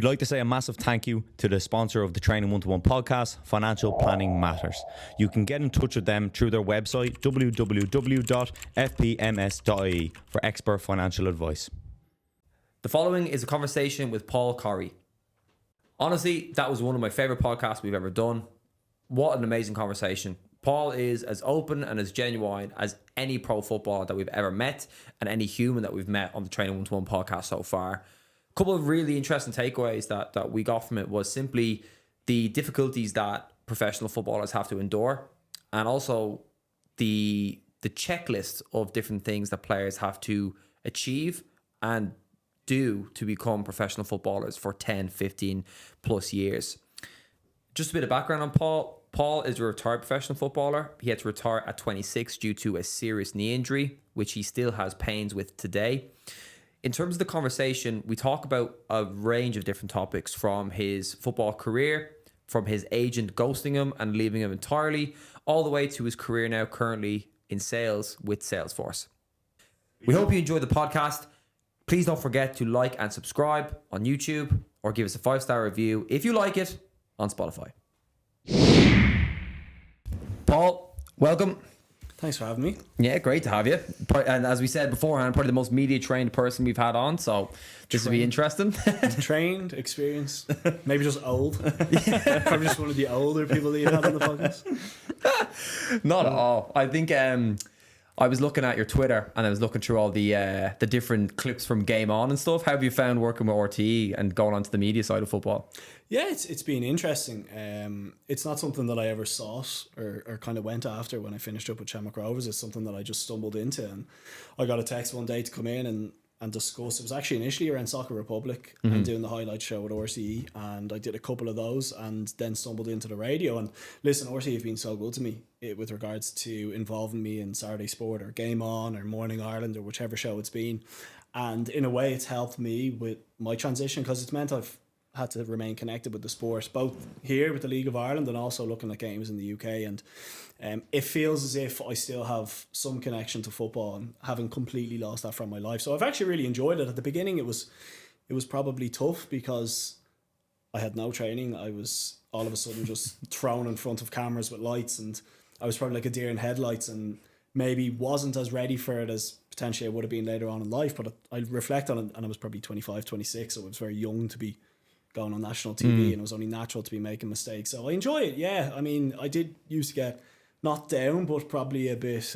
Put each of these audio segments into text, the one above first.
We'd like to say a massive thank you to the sponsor of the Training 1-to-1 podcast, Financial Planning Matters. You can get in touch with them through their website, www.fpms.ie, for expert financial advice. The following is a conversation with Paul Corry. Honestly, that was one of my favourite podcasts we've ever done. What an amazing conversation. Paul is as open and as genuine as any pro footballer that we've ever met and any human that we've met on the Training 1-to-1 podcast so far. A couple of really interesting takeaways that we got from it was simply the difficulties that professional footballers have to endure, and also the checklist of different things that players have to achieve and do to become professional footballers for 10, 15 plus years. Just a bit of background on Paul. Paul is a retired professional footballer. He had to retire at 26 due to a serious knee injury, which he still has pains with today. In terms of the conversation, we talk about a range of different topics, from his football career, from his agent ghosting him and leaving him entirely, all the way to his career now currently in sales with Salesforce. We hope you enjoyed the podcast. Please don't forget to like and subscribe on YouTube, or give us a 5-star review if you like it on Spotify. Paul, welcome. Thanks for having me. Yeah, great to have you. And as we said beforehand, probably the most media trained person we've had on, so this will be interesting. Trained, experienced, maybe just old. Probably just one of the older people that you've had on the podcast. Not at all. I think I was looking at your Twitter and I was looking through all the different clips from Game On and stuff. How have you found working with RTE and going onto the media side of football? Yeah, it's been interesting. It's not something that I ever sought or kind of went after when I finished up with Shamrock Rovers. It's something that I just stumbled into, and I got a text one day to come in and discuss. It was actually initially around Soccer Republic and doing the highlight show with RTE, and I did a couple of those and then stumbled into the radio. And listen, RTE have been so good to me with regards to involving me in Saturday Sport or Game On or Morning Ireland or whichever show it's been. And in a way, it's helped me with my transition, because it's meant I've had to remain connected with the sport, both here with the League of Ireland and also looking at games in the UK. And it feels as if I still have some connection to football and haven't completely lost that from my life. So I've actually really enjoyed it. At the beginning, it was probably tough because I had no training. I was all of a sudden just thrown in front of cameras with lights, and I was probably like a deer in headlights, and maybe wasn't as ready for it as potentially I would have been later on in life. But I reflect on it, and I was probably 25, 26, so I was very young to be going on national TV, and it was only natural to be making mistakes. So I enjoy it. Yeah, I mean, I did used to get not down, but probably a bit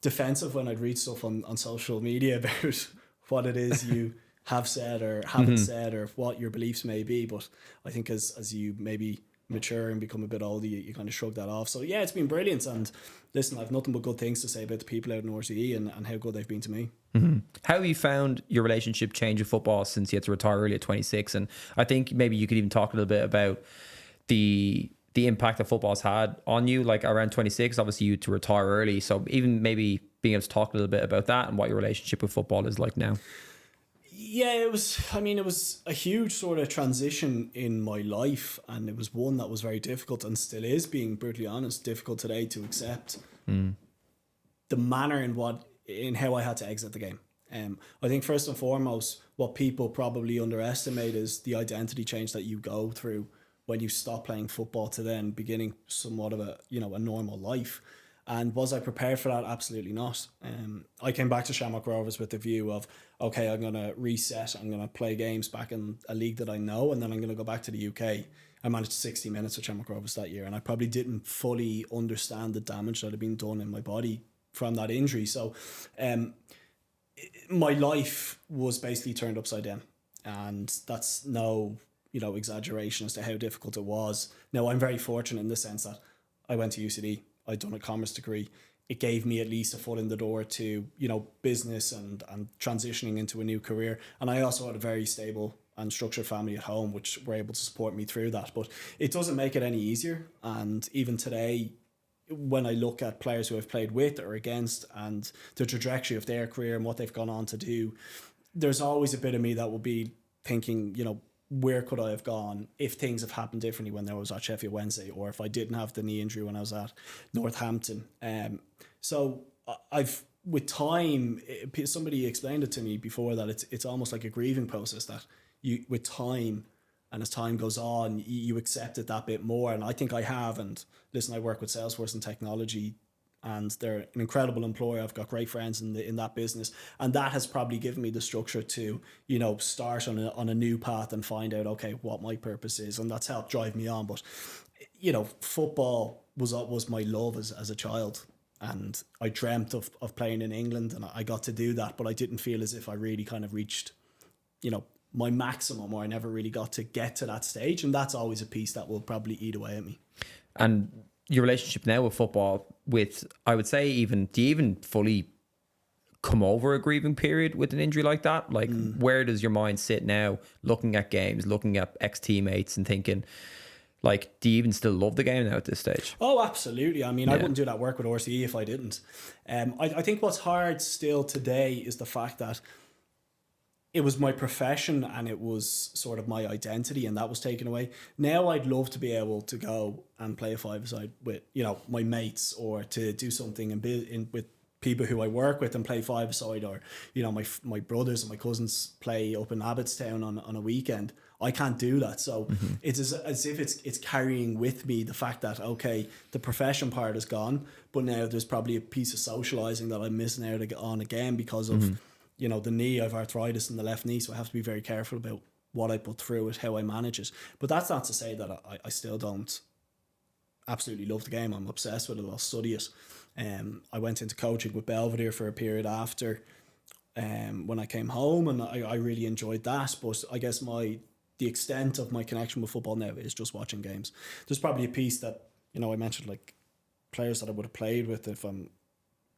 defensive when I'd read stuff on social media about what it is you have said or haven't said, or what your beliefs may be. But I think as you maybe mature and become a bit older, you kind of shrug that off. So yeah, it's been brilliant. And listen, I've nothing but good things to say about the people out in RTE and how good they've been to me. Mm-hmm. How have you found your relationship change with football since you had to retire early at 26? And I think maybe you could even talk a little bit about the impact that football's had on you. Like around 26, obviously you had to retire early. So even maybe being able to talk a little bit about that and what your relationship with football is like now. Yeah, it was a huge sort of transition in my life, and it was one that was very difficult and still is, being brutally honest, difficult today to accept the manner in how I had to exit the game. I think first and foremost, what people probably underestimate is the identity change that you go through when you stop playing football to then beginning somewhat of a normal life. And was I prepared for that? Absolutely not. I came back to Shamrock Rovers with the view of, okay, I'm going to reset. I'm going to play games back in a league that I know, and then I'm going to go back to the UK. I managed 60 minutes with Shamrock Rovers that year, and I probably didn't fully understand the damage that had been done in my body from that injury. So my life was basically turned upside down, and that's no exaggeration as to how difficult it was. Now, I'm very fortunate in the sense that I went to UCD. I'd done a commerce degree. It gave me at least a foot in the door to, business and transitioning into a new career. And I also had a very stable and structured family at home, which were able to support me through that. But it doesn't make it any easier. And even today, when I look at players who I've played with or against and the trajectory of their career and what they've gone on to do, there's always a bit of me that will be thinking, where could I have gone if things have happened differently when I was at Sheffield Wednesday, or if I didn't have the knee injury when I was at Northampton. So I've, with time, somebody explained it to me before that it's almost like a grieving process, that with time, and as time goes on, you accept it that bit more. And I think I have. And listen, I work with Salesforce and technology, and they're an incredible employer. I've got great friends in that business, and that has probably given me the structure to, you know, start on a new path and find out, okay, what my purpose is, and that's helped drive me on. But, you know, football was my love as a child, and I dreamt of playing in England, and I got to do that, but I didn't feel as if I really kind of reached, you know, my maximum, or I never really got to get to that stage, and that's always a piece that will probably eat away at me. And your relationship now with football, I would say, do you even fully come over a grieving period with an injury like that? Like, where does your mind sit now, looking at games, looking at ex-teammates and thinking, like, do you even still love the game now at this stage? Oh, absolutely. I mean, I wouldn't do that work with RCE if I didn't. I think what's hard still today is the fact that it was my profession and it was sort of my identity, and that was taken away. Now I'd love to be able to go and play a five-a-side with, you know, my mates, or to do something and be with people who I work with and play five-a-side, or, you know, my brothers and my cousins play up in Abbottstown on a weekend. I can't do that. So it's as if it's carrying with me the fact that, okay, the profession part is gone, but now there's probably a piece of socializing that I'm missing out on again because of, you know, the knee. I have arthritis in the left knee, so I have to be very careful about what I put through it, how I manage it. But that's not to say that I still don't absolutely love the game. I'm obsessed with it. I'll study it. I went into coaching with Belvedere for a period after when I came home, and I really enjoyed that. But I guess the extent of my connection with football now is just watching games. There's probably a piece that, you know, I mentioned, like players that I would have played with. If I'm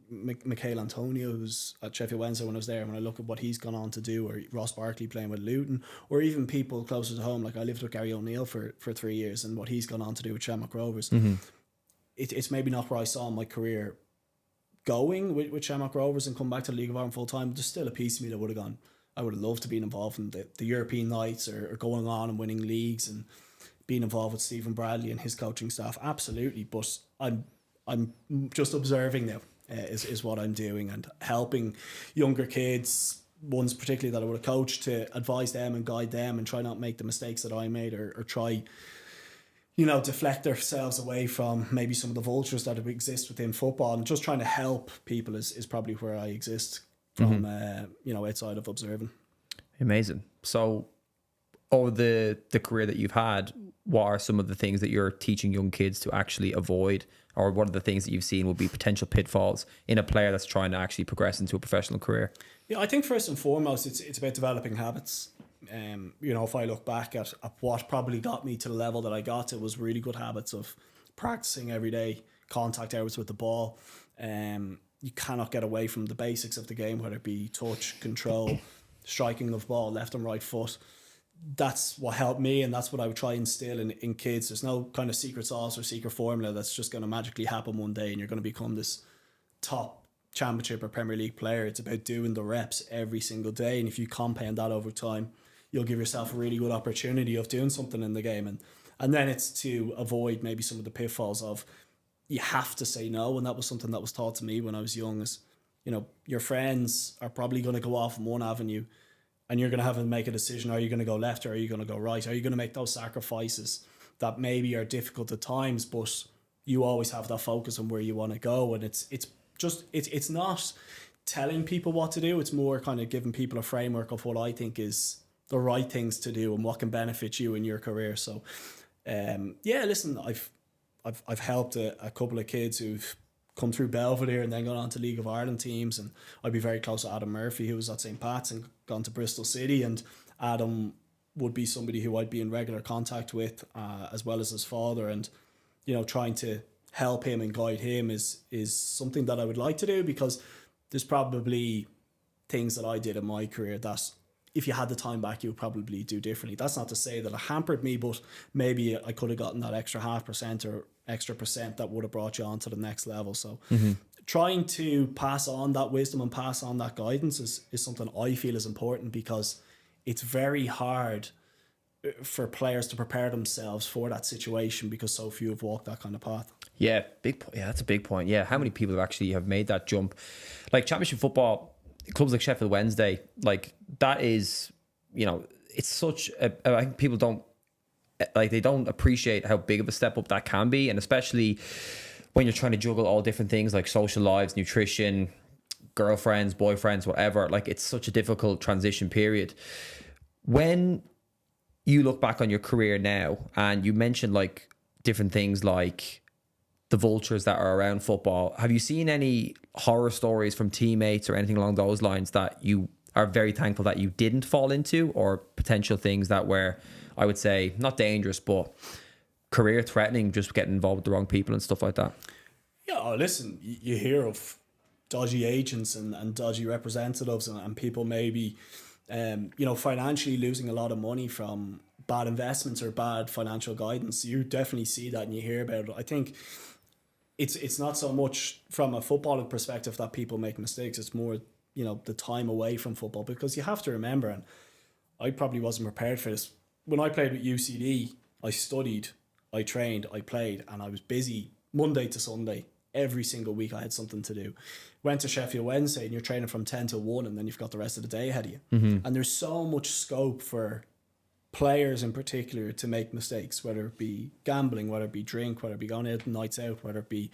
Michael Antonio, who's at Sheffield Wednesday when I was there, when I look at what he's gone on to do, or Ross Barkley playing with Luton, or even people closer to home, like I lived with Gary O'Neill for 3 years, and what he's gone on to do with Shamrock Rovers. It's maybe not where I saw my career going with Shamrock Rovers and come back to the League of Ireland full time. There's still a piece of me that would have gone, I would have loved to be involved in the European nights, or going on and winning leagues and being involved with Stephen Bradley and his coaching staff. Absolutely. But I'm just observing now. Is what I'm doing, and helping younger kids, ones particularly that I would have coached, to advise them and guide them and try not make the mistakes that I made, or try, you know, deflect themselves away from maybe some of the vultures that exist within football, and just trying to help people is probably where I exist from, you know, outside of observing. Amazing. So over the career that you've had, what are some of the things that you're teaching young kids to actually avoid, or what are the things that you've seen would be potential pitfalls in a player that's trying to actually progress into a professional career? Yeah, I think first and foremost, it's about developing habits. You know, if I look back at what probably got me to the level that I got to, was really good habits of practicing every day, contact hours with the ball. You cannot get away from the basics of the game, whether it be touch, control, striking of ball, left and right foot. That's what helped me, and that's what I would try and instill in kids. There's no kind of secret sauce or secret formula that's just going to magically happen one day and you're going to become this top championship or Premier League player. It's about doing the reps every single day, and if you compound that over time, you'll give yourself a really good opportunity of doing something in the game. And then it's to avoid maybe some of the pitfalls of, you have to say no. And that was something that was taught to me when I was young, is, you know, your friends are probably going to go off in one avenue, and you're going to have to make a decision. Are you going to go left, or are you going to go right? Are you going to make those sacrifices that maybe are difficult at times, but you always have that focus on where you want to go? And it's not telling people what to do. It's more kind of giving people a framework of what I think is the right things to do and what can benefit you in your career. So, yeah, listen, I've helped a couple of kids who've come through Belvedere and then gone on to League of Ireland teams, and I'd be very close to Adam Murphy, who was at St. Pat's and gone to Bristol City, and Adam would be somebody who I'd be in regular contact with, as well as his father, and, you know, trying to help him and guide him is something that I would like to do, because there's probably things that I did in my career that if you had the time back, you would probably do differently. That's not to say that it hampered me, but maybe I could have gotten that extra 0.5% or extra percent that would have brought you on to the next level. So trying to pass on that wisdom and pass on that guidance is something I feel is important, because it's very hard for players to prepare themselves for that situation, because so few have walked that kind of path. Yeah, that's a big point. Yeah, how many people have made that jump? Like Championship football, clubs like Sheffield Wednesday, like that is, you know, it's such a, I think people don't they don't appreciate how big of a step up that can be, and especially when you're trying to juggle all different things like social lives, nutrition, girlfriends, boyfriends, whatever. Like, it's such a difficult transition period. When you look back on your career now, and you mentioned like different things like the vultures that are around football, have you seen any horror stories from teammates or anything along those lines that you are very thankful that you didn't fall into, or potential things that were, I would say, not dangerous, but career threatening, just getting involved with the wrong people and stuff like that? Yeah, listen, you hear of dodgy agents and dodgy representatives and people maybe, financially losing a lot of money from bad investments or bad financial guidance. You definitely see that and you hear about it. I think it's not so much from a footballing perspective that people make mistakes. It's more, the time away from football, because you have to remember, and I probably wasn't prepared for this. When I played with UCD, I studied, I trained, I played, and I was busy Monday to Sunday. Every single week I had something to do. Went to Sheffield Wednesday and you're training from 10 to 1, and then you've got the rest of the day ahead of you. Mm-hmm. And there's so much scope for players in particular to make mistakes, whether it be gambling, whether it be drink, whether it be going out nights out, whether it be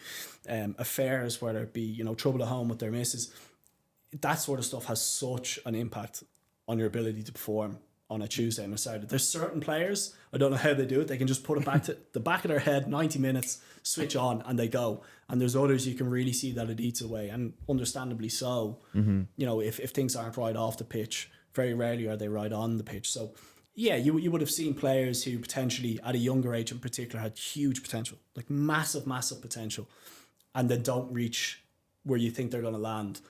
affairs, whether it be, trouble at home with their missus. That sort of stuff has such an impact on your ability to perform on a Tuesday and a Saturday. There's certain players, I don't know how they do it, they can just put it back to the back of their head, 90 minutes, switch on, and they go. And there's others you can really see that it eats away, and understandably so. Mm-hmm. If things aren't right off the pitch, very rarely are they right on the pitch. So yeah, you would have seen players who potentially at a younger age in particular had huge potential, like massive potential, and then don't reach where you think they're going to land.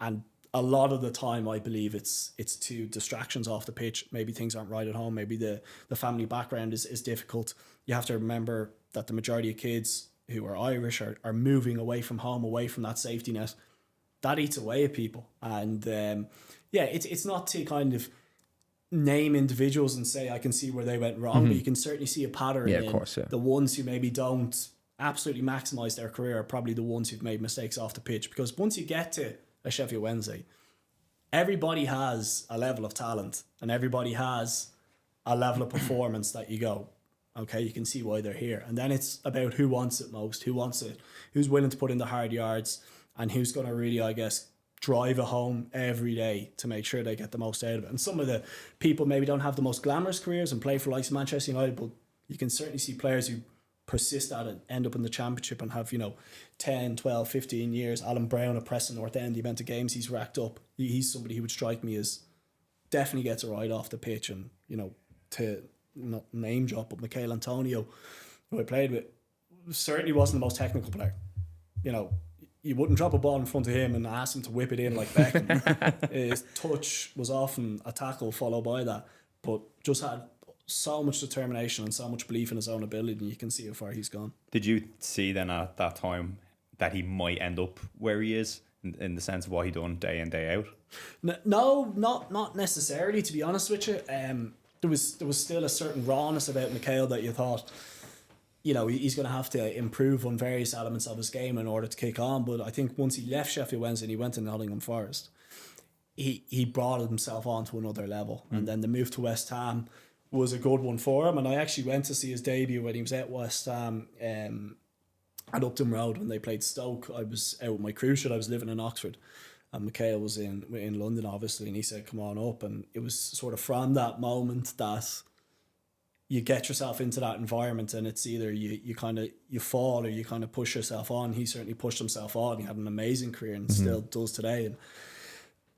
And a lot of the time, I believe it's to distractions off the pitch. Maybe things aren't right at home. Maybe the family background is difficult. You have to remember that the majority of kids who are Irish are moving away from home, away from that safety net. That eats away at people. And it's not to kind of name individuals and say I can see where they went wrong, but you can certainly see a pattern. Yeah, of course. Yeah. The ones who maybe don't absolutely maximise their career are probably the ones who've made mistakes off the pitch. Because once you get to a Sheffield Wednesday, everybody has a level of talent and everybody has a level of performance that you go, okay, you can see why they're here. And then it's about who wants it most, who's willing to put in the hard yards, and who's going to really, I guess, drive it home every day to make sure they get the most out of it. And some of the people maybe don't have the most glamorous careers and play for likes of Manchester United, but you can certainly see players who persist at it, end up in the championship and have 10, 12, 15 years. Alan Brown at Preston North End, the amount of games he's racked up, he's somebody who would strike me as definitely gets it right off the pitch. And to not name drop, but Michael Antonio, who I played with, certainly wasn't the most technical player. You wouldn't drop a ball in front of him and ask him to whip it in like Beckham. His touch was often a tackle followed by that, but just had so much determination and so much belief in his own ability, and you can see how far he's gone. Did you see then at that time that he might end up where he is in the sense of what he done day in, day out? No, not necessarily, to be honest with you. There was still a certain rawness about Mikhail that you thought, he's going to have to improve on various elements of his game in order to kick on. But I think once he left Sheffield Wednesday and he went to Nottingham Forest, he brought himself on to another level. And then the move to West Ham was a good one for him. And I actually went to see his debut when he was at West Ham at Upton Road when they played Stoke. I was out with my cruise ship. I was living in Oxford. And Mikhail was in London, obviously, and he said, come on up. And it was sort of from that moment that you get yourself into that environment, and it's either you fall or you kind of push yourself on. He certainly pushed himself on. He had an amazing career and still does today. And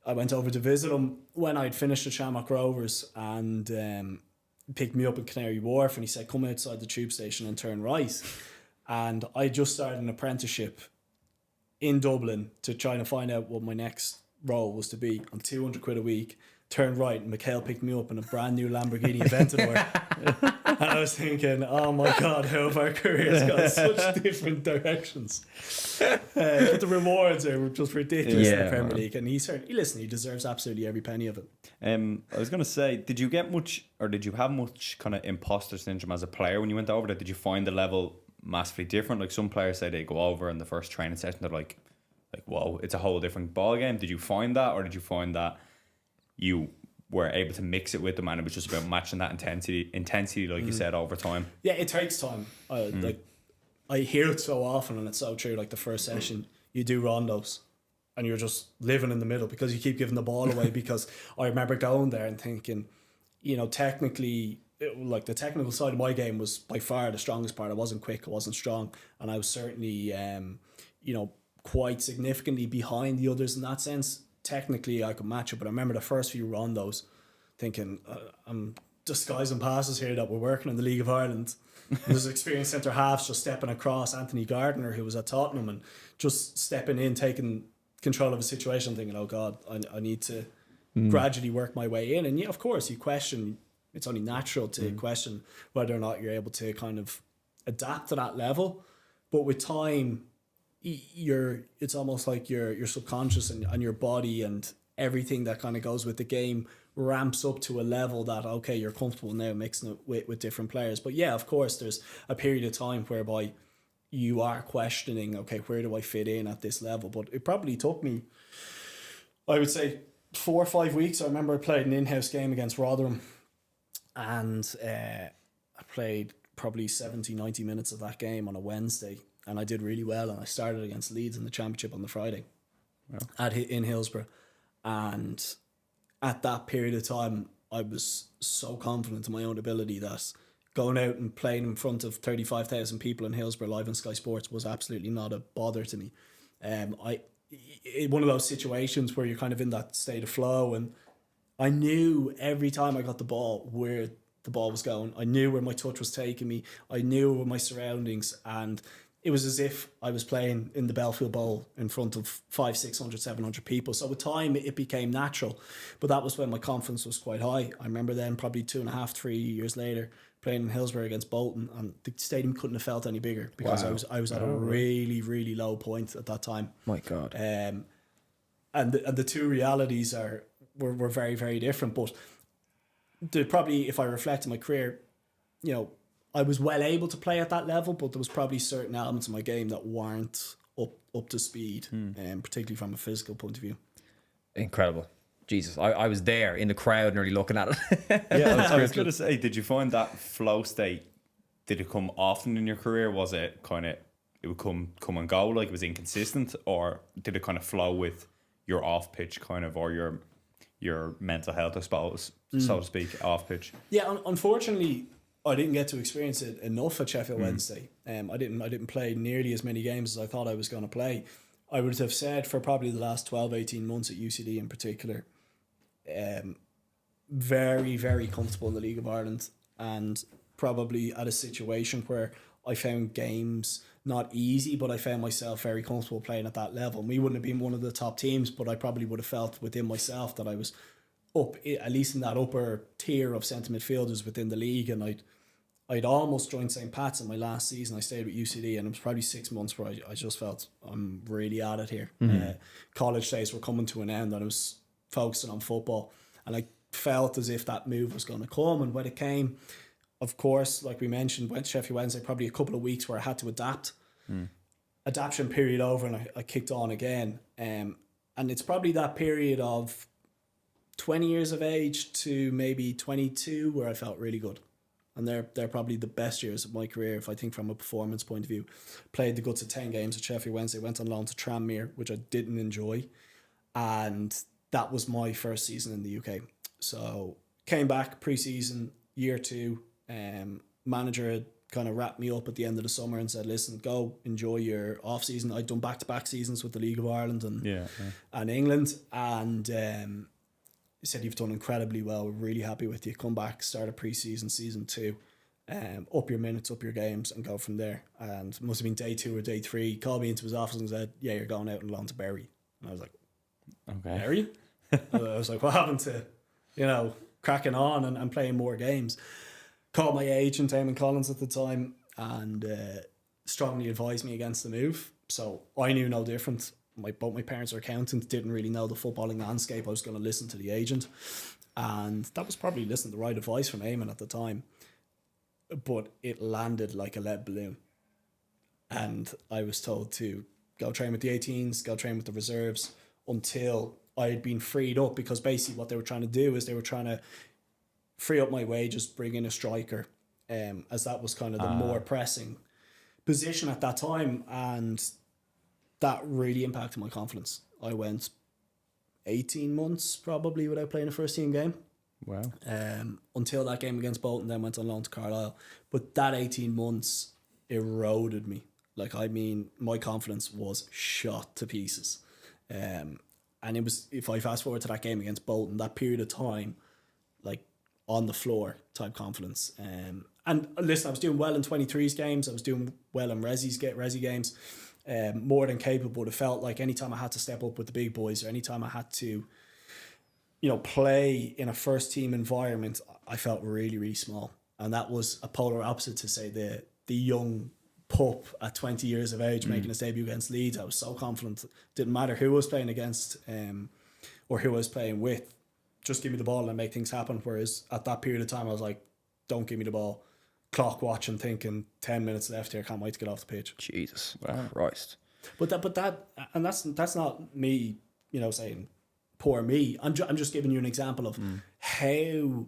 I went over to visit him when I'd finished at Shamrock Rovers, and picked me up in Canary Wharf, and he said, come outside the tube station and turn right. And I just started an apprenticeship in Dublin to try to find out what my next role was to be, on 200 quid a week. Turned right, and Mikhail picked me up in a brand new Lamborghini Aventador. And I was thinking, oh my God, how have our careers gone such different directions? But the rewards are just ridiculous in the Premier League. And he deserves absolutely every penny of it. I was going to say, did you get much, or did you have much kind of imposter syndrome as a player when you went over there? Did you find the level massively different? Like some players say they go over in the first training session, they're like, whoa, it's a whole different ball game. Did you find that, or did you find that you were able to mix it with them, and it was just about matching that intensity, like you said, over time. Yeah, it takes time. Like I hear it so often, and it's so true. Like the first session, you do rondos, and you're just living in the middle because you keep giving the ball away. Because I remember going there and thinking, technically, like the technical side of my game was by far the strongest part. I wasn't quick, I wasn't strong, and I was certainly, quite significantly behind the others in that sense. Technically, I could match it, but I remember the first few rondos thinking, I'm disguising passes here that we're working in the League of Ireland. There's experienced centre halves just stepping across Anthony Gardner, who was at Tottenham, and just stepping in, taking control of a situation, thinking, oh God, I need to gradually work my way in. And yeah, of course, you question, it's only natural to question whether or not you're able to kind of adapt to that level. But with time, it's almost like your subconscious and your body and everything that kind of goes with the game ramps up to a level that, okay, you're comfortable now mixing it with different players. But yeah, of course, there's a period of time whereby you are questioning, okay, where do I fit in at this level? But it probably took me, I would say, 4 or 5 weeks. I remember I played an in-house game against Rotherham, and I played probably 70, 90 minutes of that game on a Wednesday, and I did really well, and I started against Leeds in the Championship on the Friday in Hillsborough. And at that period of time, I was so confident in my own ability that going out and playing in front of 35,000 people in Hillsborough live on Sky Sports was absolutely not a bother to me. One of those situations where you're kind of in that state of flow, and I knew every time I got the ball where the ball was going. I knew where my touch was taking me. I knew my surroundings, and it was as if I was playing in the Belfield Bowl in front of 500, 600, 700 people. So with time, it became natural. But that was when my confidence was quite high. I remember then probably 2.5, 3 years later, playing in Hillsborough against Bolton, and the stadium couldn't have felt any bigger because I was at a really, really low point at that time. My God. And the two realities were very, very different. But probably, if I reflect on my career, I was well able to play at that level, but there was probably certain elements of my game that weren't up to speed, particularly from a physical point of view. Incredible. Jesus, I was there in the crowd nearly looking at it. Yeah, I was going to say, did you find that flow state, did it come often in your career? Was it kind of, it would come and go, like it was inconsistent, or did it kind of flow with your off pitch kind of, or your mental health, I suppose, so to speak, off pitch? Yeah, unfortunately, I didn't get to experience it enough at Sheffield Wednesday. I didn't play nearly as many games as I thought I was going to play. I would have said for probably the last 12, 18 months at UCD in particular, very, very comfortable in the League of Ireland, and probably at a situation where I found games not easy, but I found myself very comfortable playing at that level. We wouldn't have been one of the top teams, but I probably would have felt within myself that I was up, at least in that upper tier of centre midfielders within the league. And I'd almost joined St. Pat's in my last season. I stayed with UCD, and it was probably 6 months where I just felt I'm really at it here. College days were coming to an end, and I was focusing on football, and I felt as if that move was going to come. And when it came, of course, like we mentioned, went to Sheffield Wednesday, probably a couple of weeks where I had to adapt. Adaptation period over, and I kicked on again. And it's probably that period of 20 years of age to maybe 22 where I felt really good. And they're probably the best years of my career, if I think from a performance point of view. Played the guts of 10 games at Sheffield Wednesday, went on loan to Tranmere, which I didn't enjoy. And that was my first season in the UK. So came back pre-season, year 2. Manager had kind of wrapped me up at the end of the summer and said, listen, go enjoy your off-season. I'd done back-to-back seasons with the League of Ireland and England. And he said, you've done incredibly well. We're really happy with you. Come back, start a pre-season, season 2. Up your minutes, up your games, and go from there. And it must have been day 2 or day 3. He called me into his office and said, yeah, you're going out on loan to Bury. And I was like, okay, Bury? I was like, what happened to, cracking on and playing more games? Called my agent, Eamon Collins, at the time, and strongly advised me against the move. So I knew no different. Both my parents are accountants, didn't really know the footballing landscape. I was going to listen to the agent, and that was probably the right advice from Eamon at the time. But it landed like a lead balloon, and I was told to go train with the 18s, go train with the reserves until I had been freed up, because basically what they were trying to do is they were trying to free up my wages, bring in a striker, as that was kind of the more pressing position at that time, and that really impacted my confidence. I went 18 months probably without playing a first team game. Wow. Until that game against Bolton, then went on loan to Carlisle. But that 18 months eroded me. Like, I mean, my confidence was shot to pieces. And it was, if I fast forward to that game against Bolton, that period of time, like, on the floor type confidence. And listen, I was doing well in 23s games. I was doing well in Resi games. More than capable. It felt like anytime I had to step up with the big boys, or anytime I had to, play in a first team environment, I felt really, really small. And that was a polar opposite to, say, the young pup at 20 years of age making his debut against Leeds. I was so confident. Didn't matter who I was playing against or who I was playing with. Just give me the ball and make things happen. Whereas at that period of time, I was like, don't give me the ball. Clock watching, thinking 10 minutes left here. Can't wait to get off the pitch. Jesus, wow, Christ. But that's not me, saying poor me. I'm just giving you an example of how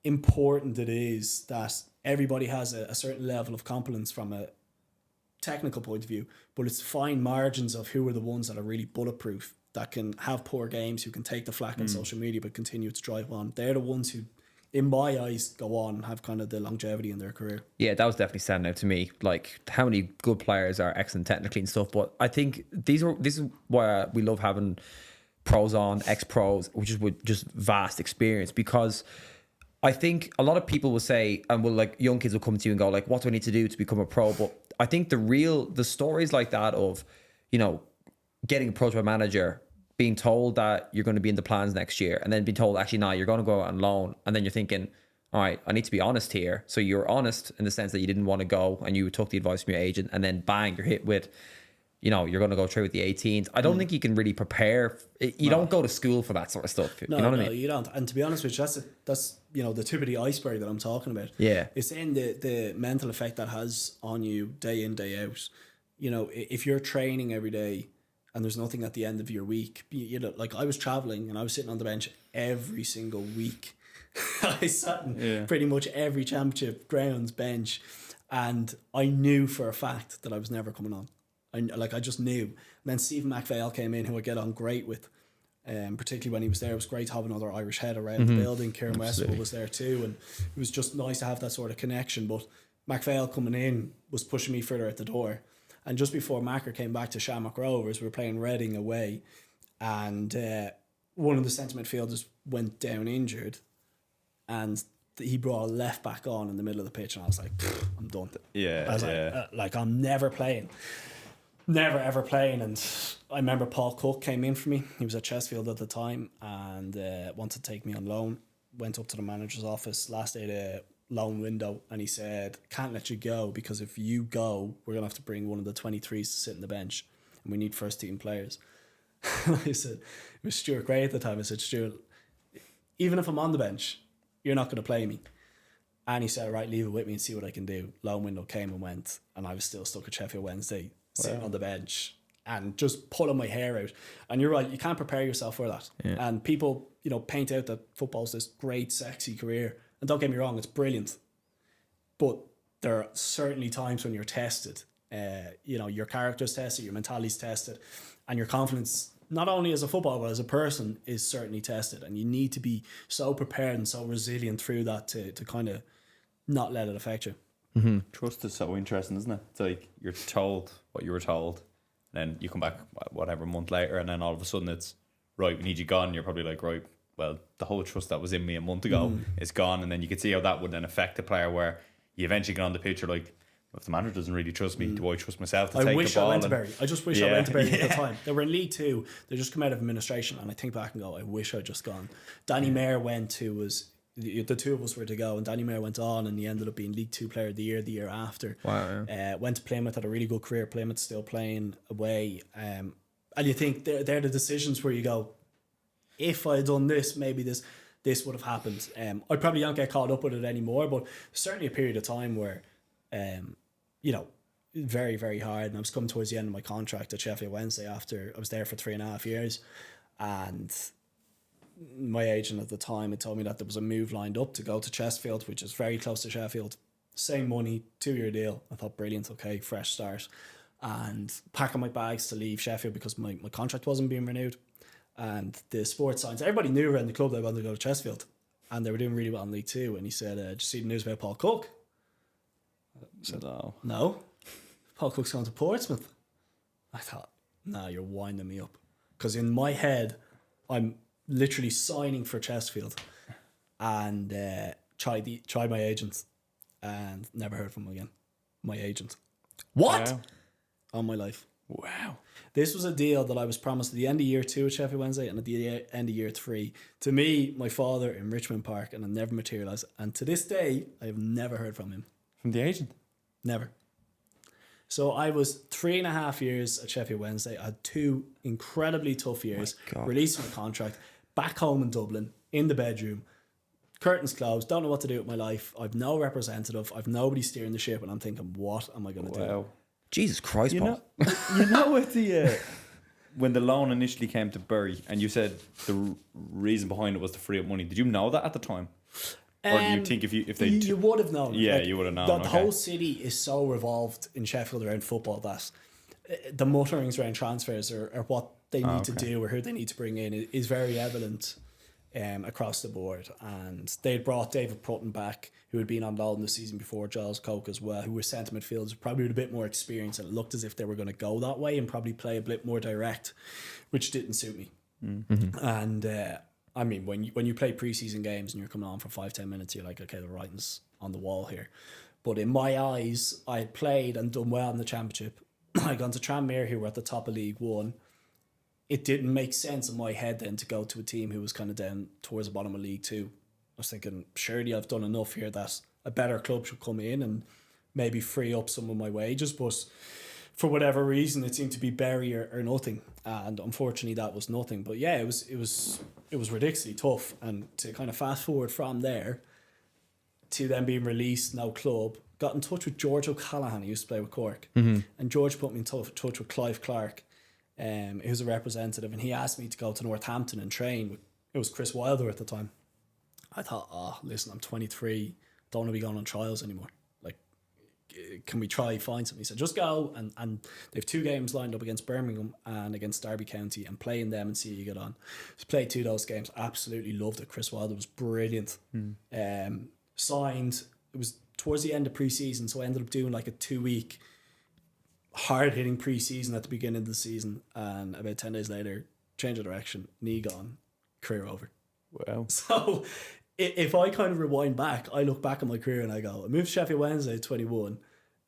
important it is that everybody has a certain level of competence from a technical point of view, but it's fine margins of who are the ones that are really bulletproof, that can have poor games, who can take the flack on social media but continue to drive on. They're the ones who, in my eyes, go on and have kind of the longevity in their career. Yeah, that was definitely standing out to me. Like, how many good players are excellent technically and stuff. But I think this is why we love having pros on, ex-pros, which is with just vast experience, because I think a lot of people will say, and like young kids will come to you and go like, what do I need to do to become a pro? But I think the stories like that of, getting approached by a manager, being told that you're going to be in the plans next year, and then being told, actually, no, you're going to go out on loan. And then you're thinking, all right, I need to be honest here. So you're honest in the sense that you didn't want to go and you took the advice from your agent, and then bang, you're hit with, you're going to go through with the 18s. I don't think you can really prepare. You don't go to school for that sort of stuff. No, you know what I mean? You don't. And to be honest with you, that's the tip of the iceberg that I'm talking about. Yeah. It's in the mental effect that has on you day in, day out. If you're training every day and there's nothing at the end of your week, like I was traveling and I was sitting on the bench every single week. I sat in pretty much every championship grounds bench, and I knew for a fact that I was never coming on. I just knew. And then Stephen McPhail came in, who I get on great with, particularly when he was there. It was great to have another Irish head around the building. Kieran Westwood was there too, and it was just nice to have that sort of connection. But McPhail coming in was pushing me further at the door. And just before Macker came back to Shamrock Rovers, we were playing Reading away, and one of the centre midfielders went down injured, and he brought a left back on in the middle of the pitch, and I was like, I'm done. I was like, I'm never playing. Never ever playing. And I remember Paul Cook came in for me. He was at Chesterfield at the time and wanted to take me on loan. Went up to the manager's office last day of the loan window, and he said, can't let you go, because if you go, we're going to have to bring one of the 23s to sit on the bench, and we need first team players. I said, it was Stuart Gray at the time. I said, Stuart, even if I'm on the bench, you're not going to play me. And he said, right, leave it with me and see what I can do. Loan window came and went, and I was still stuck at Sheffield Wednesday, sitting on the bench and just pulling my hair out. And you're right, you can't prepare yourself for that. Yeah. And people, paint out that football's this great, sexy career. And don't get me wrong, it's brilliant. But there are certainly times when you're tested. Your character's tested, your mentality's tested, and your confidence, not only as a footballer, but as a person, is certainly tested. And you need to be so prepared and so resilient through that to kind of not let it affect you. Mm-hmm. Trust is so interesting, isn't it? It's like you're told what you were told, and then you come back whatever month later, and then all of a sudden it's, right, we need you gone. And you're probably like, right, well, the whole trust that was in me a month ago is gone. And then you could see how that would then affect the player, where you eventually get on the pitch, you're like, if the manager doesn't really trust me, do I trust myself to take the ball? I just wish I went to Bury at the time. They were in League Two. They just come out of administration, and I think back and go, I wish I'd just gone. Danny Mayer went, who was, the two of us were to go, and Danny Mayer went on, and he ended up being League Two Player of the year after. Wow. Went to Plymouth, had a really good career. Plymouth still playing away. And you think they're the decisions where you go, if I had done this, maybe this would have happened. I probably don't get caught up with it anymore, but certainly a period of time where, very, very hard. And I was coming towards the end of my contract at Sheffield Wednesday after I was there for 3.5 years. And my agent at the time had told me that there was a move lined up to go to Chesterfield, which is very close to Sheffield. Same money, 2-year deal. I thought, brilliant, okay, fresh start. And packing my bags to leave Sheffield because my contract wasn't being renewed. And the sports science, everybody knew around the club they wanted to go to Chesterfield. And they were doing really well in League Two. And he said, did you see the news about Paul Cook? I said, no. Paul Cook's going to Portsmouth. I thought, nah, you're winding me up. Because in my head, I'm literally signing for Chesterfield. And tried my agent and never heard from him again. My agent. What? Wow. On my life. Wow. This was a deal that I was promised at the end of year 2 at Sheffield Wednesday and at the end of year 3. To me, my father in Richmond Park, and it never materialised. And to this day, I have never heard from him. From the agent? Never. So I was 3.5 years at Sheffield Wednesday. I had 2 incredibly tough years. Released my contract, back home in Dublin, in the bedroom. Curtains closed, don't know what to do with my life. I've no representative. I've nobody steering the ship, and I'm thinking, what am I going to do? Jesus Christ, Paul. You know with the when the loan initially came to Bury, and you said the reason behind it was to free up money. Did you know that at the time, or do you think if they you would have known? Yeah, you would have known. The whole city is so revolved in Sheffield around football that the mutterings around transfers or what they need to do or who they need to bring in is very evident. Across the board, and they'd brought David Prutton back, who had been on loan the season before, Giles Coke as well, who were centre midfielders, probably with a bit more experience, and it looked as if they were going to go that way and probably play a bit more direct, which didn't suit me. Mm-hmm. And I mean, when you play preseason games and you're coming on for 5-10 minutes, you're like, okay, the writing's on the wall here. But in my eyes, I had played and done well in the Championship. I'd gone to Tranmere, who were at the top of League One. It didn't make sense in my head then to go to a team who was kind of down towards the bottom of League Two. I was thinking, surely I've done enough here that a better club should come in and maybe free up some of my wages. But for whatever reason, it seemed to be Bury or nothing. And unfortunately, that was nothing. But yeah, it was ridiculously tough. And to kind of fast forward from there to then being released, no club, got in touch with George O'Callaghan, who used to play with Cork. Mm-hmm. And George put me in touch with Clive Clark, who's a representative, and he asked me to go to Northampton and train. It was Chris Wilder at the time. I thought, listen, I'm 23, don't want to be going on trials anymore. Like, can we try find something? He said, just go, and they have 2 games lined up against Birmingham and against Derby County, and play in them and see how you get on. Just played 2 of those games, absolutely loved it. Chris Wilder was brilliant. Signed, it was towards the end of pre-season, so I ended up doing like a 2-week hard-hitting pre-season at the beginning of the season, and about 10 days later, change of direction, knee gone, career over. Wow. So if I kind of rewind back, I look back at my career and I go, I moved to Sheffield Wednesday at 21,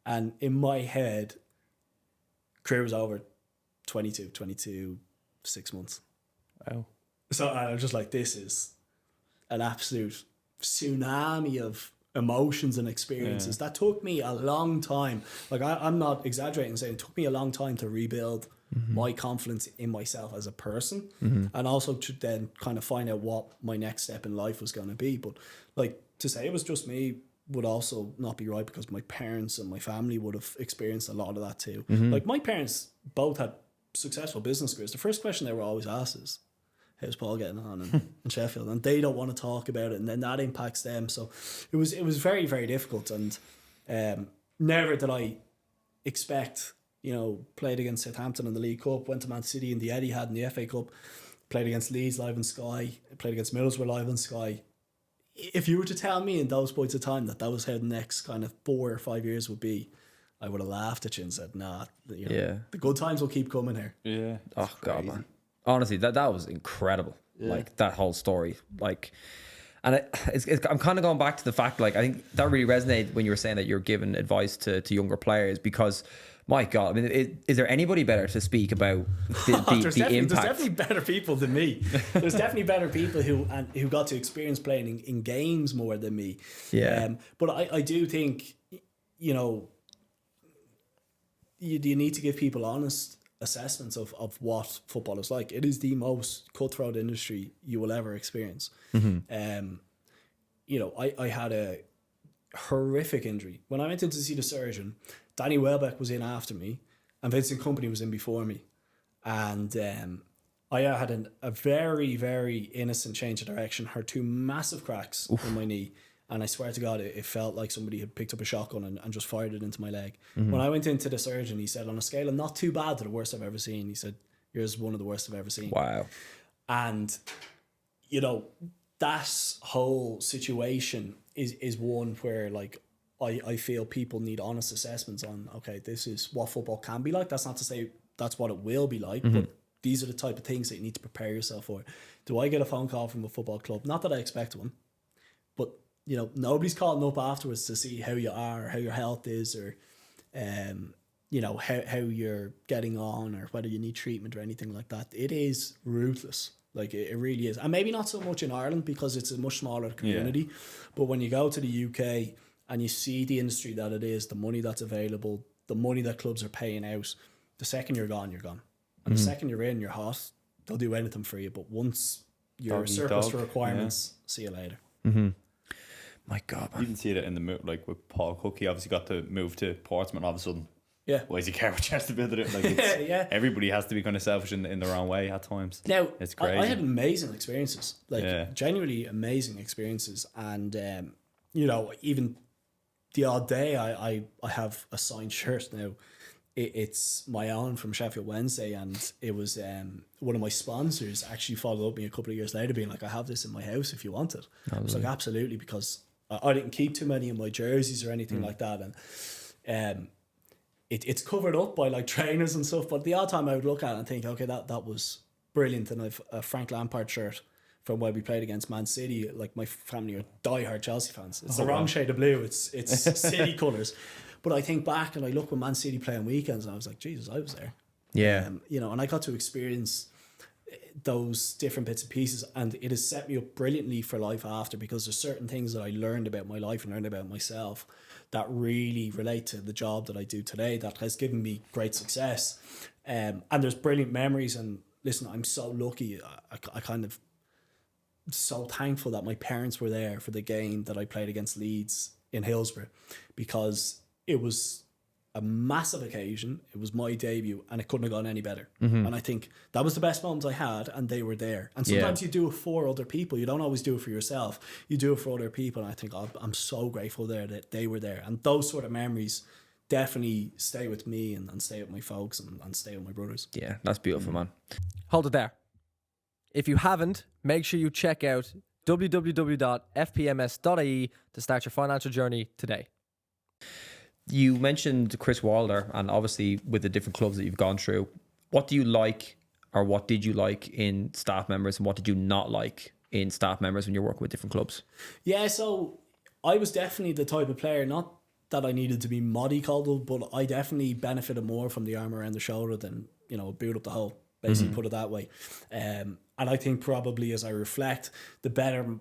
and in my head, career was over 22, 6 months. Wow. So I'm just like, this is an absolute tsunami of emotions and experiences that took me a long time. Like, I'm not exaggerating saying it took me a long time to rebuild my confidence in myself as a person, and also to then kind of find out what my next step in life was going to be. But like, to say it was just me would also not be right, because my parents and my family would have experienced a lot of that too. Like, my parents both had successful business careers. The first question they were always asked is, how's Paul getting on in Sheffield? And they don't want to talk about it, and then that impacts them. So it was very, very difficult. And never did I expect, played against Southampton in the League Cup, went to Man City in the Etihad in the FA Cup, played against Leeds live on Sky, played against Middlesbrough live on Sky. If you were to tell me in those points of time that was how the next kind of 4 or 5 years would be, I would have laughed at you and said, nah, the good times will keep coming here. Yeah. Oh, God, man. Honestly, that was incredible. Yeah. Like, that whole story. Like, and I'm kind of going back to the fact, like, I think that really resonated when you were saying that you're giving advice to younger players, because, my God, I mean, is there anybody better to speak about the impact? There's definitely better people than me. There's definitely better people who got to experience playing in games more than me. Yeah. But I do think, you need to give people honest assessments of what football is like. It is the most cutthroat industry you will ever experience. I had a horrific injury. When I went in to see the surgeon, Danny Welbeck was in after me and Vincent Kompany was in before me. And I had a very, very innocent change of direction. Heard two massive cracks in my knee. And I swear to God, it felt like somebody had picked up a shotgun and just fired it into my leg. When I went into the surgeon, he said, on a scale of not too bad to the worst I've ever seen, he said, yours is one of the worst I've ever seen. Wow. And, you know, that whole situation is one where, like, I feel people need honest assessments on, okay, this is what football can be like. That's not to say that's what it will be like, but these are the type of things that you need to prepare yourself for. Do I get a phone call from a football club? Not that I expect one, but, you know, nobody's calling up afterwards to see how you are, or how your health is, or, you know, how you're getting on, or whether you need treatment or anything like that. It is ruthless. Like, it really is. And maybe not so much in Ireland because it's a much smaller community. But when you go to the UK and you see the industry that it is, the money that's available, the money that clubs are paying out, the second you're gone, you're gone. And the second you're in, you're hot, they'll do anything for you. But once you're surplus to requirements, see you later. My God, man. You can see that in the move, like with Paul Cook. He obviously got to move to Portsmouth, and all of a sudden, why does he care what Chester built it? Like, it's, everybody has to be kind of selfish in their own way at times. Now, it's crazy. I had amazing experiences, like genuinely amazing experiences, and you know, even the odd day, I have a signed shirt now. It's my own from Sheffield Wednesday, and it was one of my sponsors actually followed up me a couple of years later being like, I have this in my house if you want it. I was like, absolutely, because I didn't keep too many of my jerseys or anything like that, and it's covered up by like trainers and stuff, but the odd time I would look at it and think, okay, that was brilliant. And I've a Frank Lampard shirt from when we played against Man City. Like, my family are diehard Chelsea fans. It's the wrong shade of blue. It's City colours. But I think back and I look when Man City play on weekends and I was like, Jesus, I was there. Yeah. You know, and I got to experience those different bits and pieces, and it has set me up brilliantly for life after, because there's certain things that I learned about my life and learned about myself that really relate to the job that I do today, that has given me great success. And there's brilliant memories, and listen, I'm so lucky. I kind of so thankful that my parents were there for the game that I played against Leeds in Hillsborough, because it was a massive occasion. It was my debut, and it couldn't have gone any better. And I think that was the best moment I had, and they were there. And sometimes you do it for other people. You don't always do it for yourself. You do it for other people. And I think I'm so grateful there that they were there. And those sort of memories definitely stay with me and stay with my folks and stay with my brothers. Yeah, that's beautiful, man. Hold it there. If you haven't, make sure you check out www.fpms.ie to start your financial journey today. You mentioned Chris Wilder, and obviously with the different clubs that you've gone through, what do you like, or what did you like in staff members, and what did you not like in staff members when you're working with different clubs? Yeah, so I was definitely the type of player, not that I needed to be mollycoddled, but I definitely benefited more from the arm around the shoulder than, you know, a boot up the hole, basically, put it that way. And I think probably as I reflect, the better...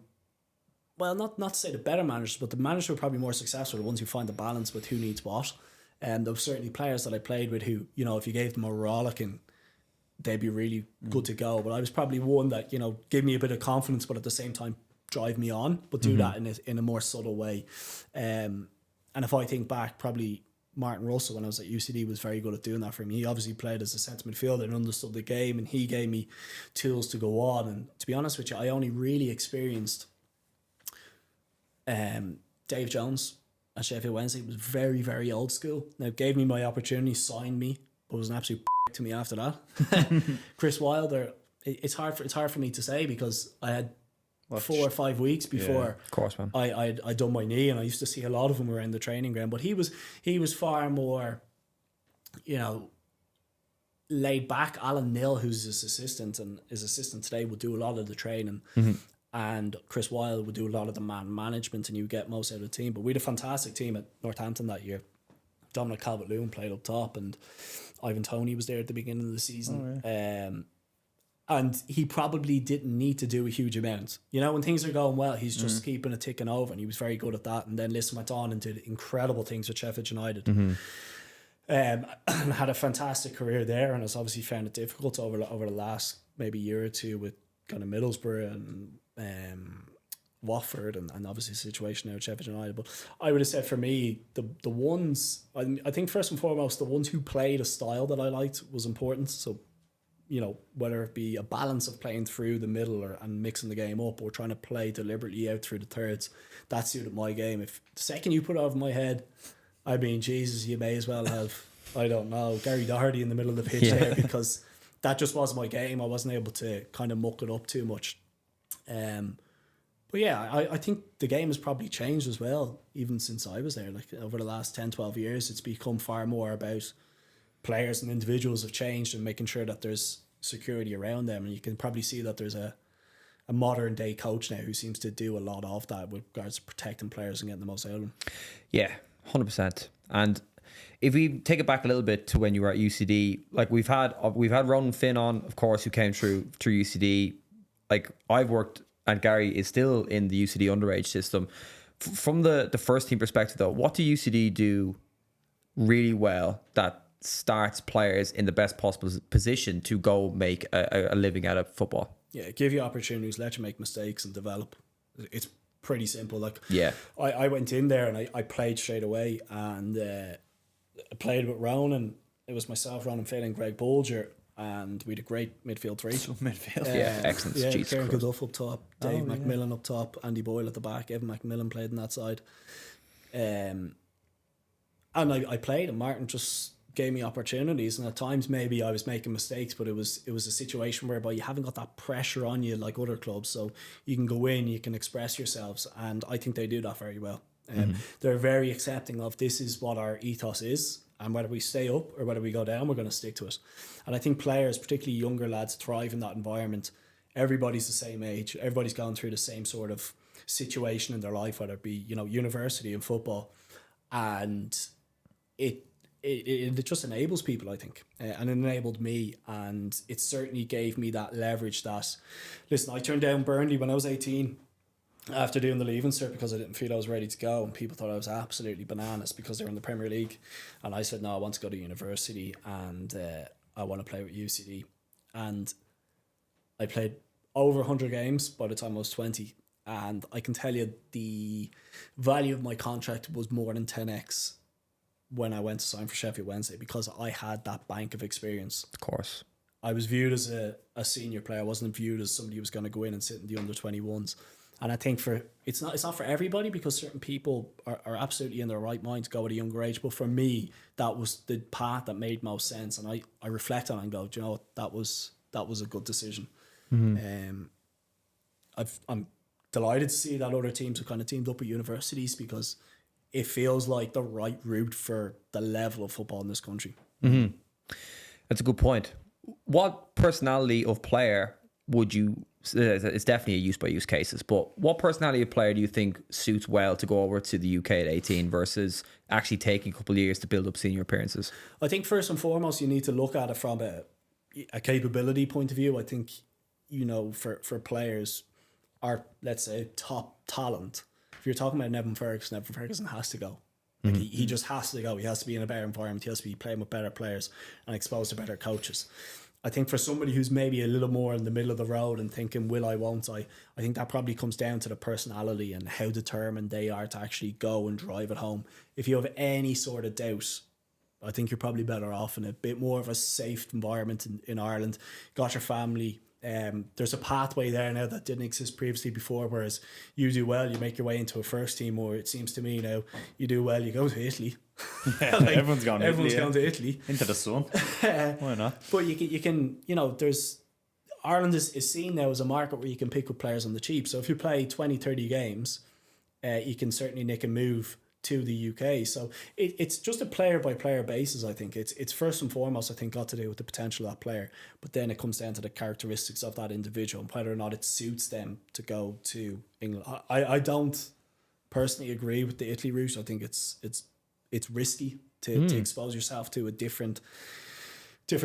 Well, not to say the better managers, but the managers who are probably more successful are the ones who find the balance with who needs what. And there were certainly players that I played with who, you know, if you gave them a rollicking, they'd be really good to go. But I was probably one that, you know, gave me a bit of confidence, but at the same time drive me on, but do that in a more subtle way. And if I think back, probably Martin Russell, when I was at UCD, was very good at doing that for me. He obviously played as a centre midfielder and understood the game, and he gave me tools to go on. And to be honest with you, I only really experienced... Dave Jones at Sheffield Wednesday was very, very old school. Now, gave me my opportunity, signed me, but was an absolute to me after that. Chris Wilder, it's hard for me to say, because I had 4 or 5 weeks before of course, man. I done my knee, and I used to see a lot of them around the training ground. But he was far more, you know, laid back. Alan Nill, who's his assistant and his assistant today, would do a lot of the training. And Chris Wilde would do a lot of the man management, and you get most out of the team. But we had a fantastic team at Northampton that year. Dominic Calvert-Lewin played up top, and Ivan Toney was there at the beginning of the season. And he probably didn't need to do a huge amount. You know, when things are going well, he's just keeping it ticking over, and he was very good at that. And then listen, went on and did incredible things with Sheffield United. And had a fantastic career there, and has obviously found it difficult over the last maybe year or two with kind of Middlesbrough and Watford and obviously the situation now at Sheffield United. But I would have said for me, the ones, I think first and foremost, the ones who played a style that I liked was important. So whether it be a balance of playing through the middle and mixing the game up, or trying to play deliberately out through the thirds, that suited my game. If the second you put it over my head, I mean, Jesus, you may as well have, I don't know, Gary Doherty in the middle of the pitch there, because that just wasn't my game. I wasn't able to kind of muck it up too much. But yeah, I think the game has probably changed as well, even since I was there. Like over the last 10, 12 years, it's become far more about players and individuals have changed and making sure that there's security around them. And you can probably see that there's a modern day coach now who seems to do a lot of that with regards to protecting players and getting the most out of them. Yeah, 100%. And if we take it back a little bit to when you were at UCD, like we've had Ronan Finn on, of course, who came through UCD. Like I've worked, and Gary is still in the UCD underage system. From the first team perspective, though, what do UCD do really well that starts players in the best possible position to go make a living out of football? Yeah, give you opportunities, let you make mistakes and develop. It's pretty simple. Like, yeah, I went in there and I played straight away, and I played with Ronan. It was myself, Ronan Finn, and Greg Bolger, and we had a great midfield three. Yeah, excellent. Yeah, Jesus Kieran Christ. Goodulf up top, Dave McMillan up top, Andy Boyle at the back, Evan McMillan played on that side. And I played, and Martin just gave me opportunities, and at times maybe I was making mistakes, but it was a situation whereby you haven't got that pressure on you like other clubs, so you can go in, you can express yourselves, and I think they do that very well. They're very accepting of this is what our ethos is, and whether we stay up or whether we go down, we're going to stick to it. And I think players, particularly younger lads, thrive in that environment. Everybody's the same age, everybody's gone through the same sort of situation in their life, whether it be university and football, and it just enables people, I think, and it enabled me, and it certainly gave me that leverage that, listen, I turned down Burnley when I was 18 after doing the Leaving Cert because I didn't feel I was ready to go, and people thought I was absolutely bananas because they were in the Premier League, and I said, no, I want to go to university, and I want to play with UCD, and I played over 100 games by the time I was 20, and I can tell you the value of my contract was more than 10x when I went to sign for Sheffield Wednesday, because I had that bank of experience. Of course. I was viewed as a senior player. I wasn't viewed as somebody who was going to go in and sit in the under-21s. And I think it's not for everybody, because certain people are absolutely in their right mind to go at a younger age. But for me, that was the path that made most sense. And I reflect on it and go, do you know what, that was a good decision. I'm delighted to see that other teams have kind of teamed up with universities, because it feels like the right route for the level of football in this country. That's a good point. What personality of player would you, it's definitely a use by use cases, but what personality of player do you think suits well to go over to the UK at 18 versus actually taking a couple of years to build up senior appearances? I think first and foremost, you need to look at it from a capability point of view. I think, for players, our, let's say, top talent, if you're talking about Evan Ferguson has to go. Like he just has to go. He has to be in a better environment. He has to be playing with better players and exposed to better coaches. I think for somebody who's maybe a little more in the middle of the road and thinking, will I, won't I think that probably comes down to the personality and how determined they are to actually go and drive it home. If you have any sort of doubt, I think you're probably better off in a bit more of a safe environment in Ireland. Got your family. There's a pathway there now that didn't exist previously before, whereas you do well, you make your way into a first team, or it seems to me now you do well, you go to Italy. Yeah, everyone's going to Italy. Into the sun. Why not? But you can there's Ireland is seen now as a market where you can pick up players on the cheap. So if you play 20, 30 games, you can certainly nick a move to the UK. So it's just a player by player basis. I think it's first and foremost, I think, got to do with the potential of that player, but then it comes down to the characteristics of that individual and whether or not it suits them to go to England. I don't personally agree with the Italy route. I think it's risky to expose yourself to a different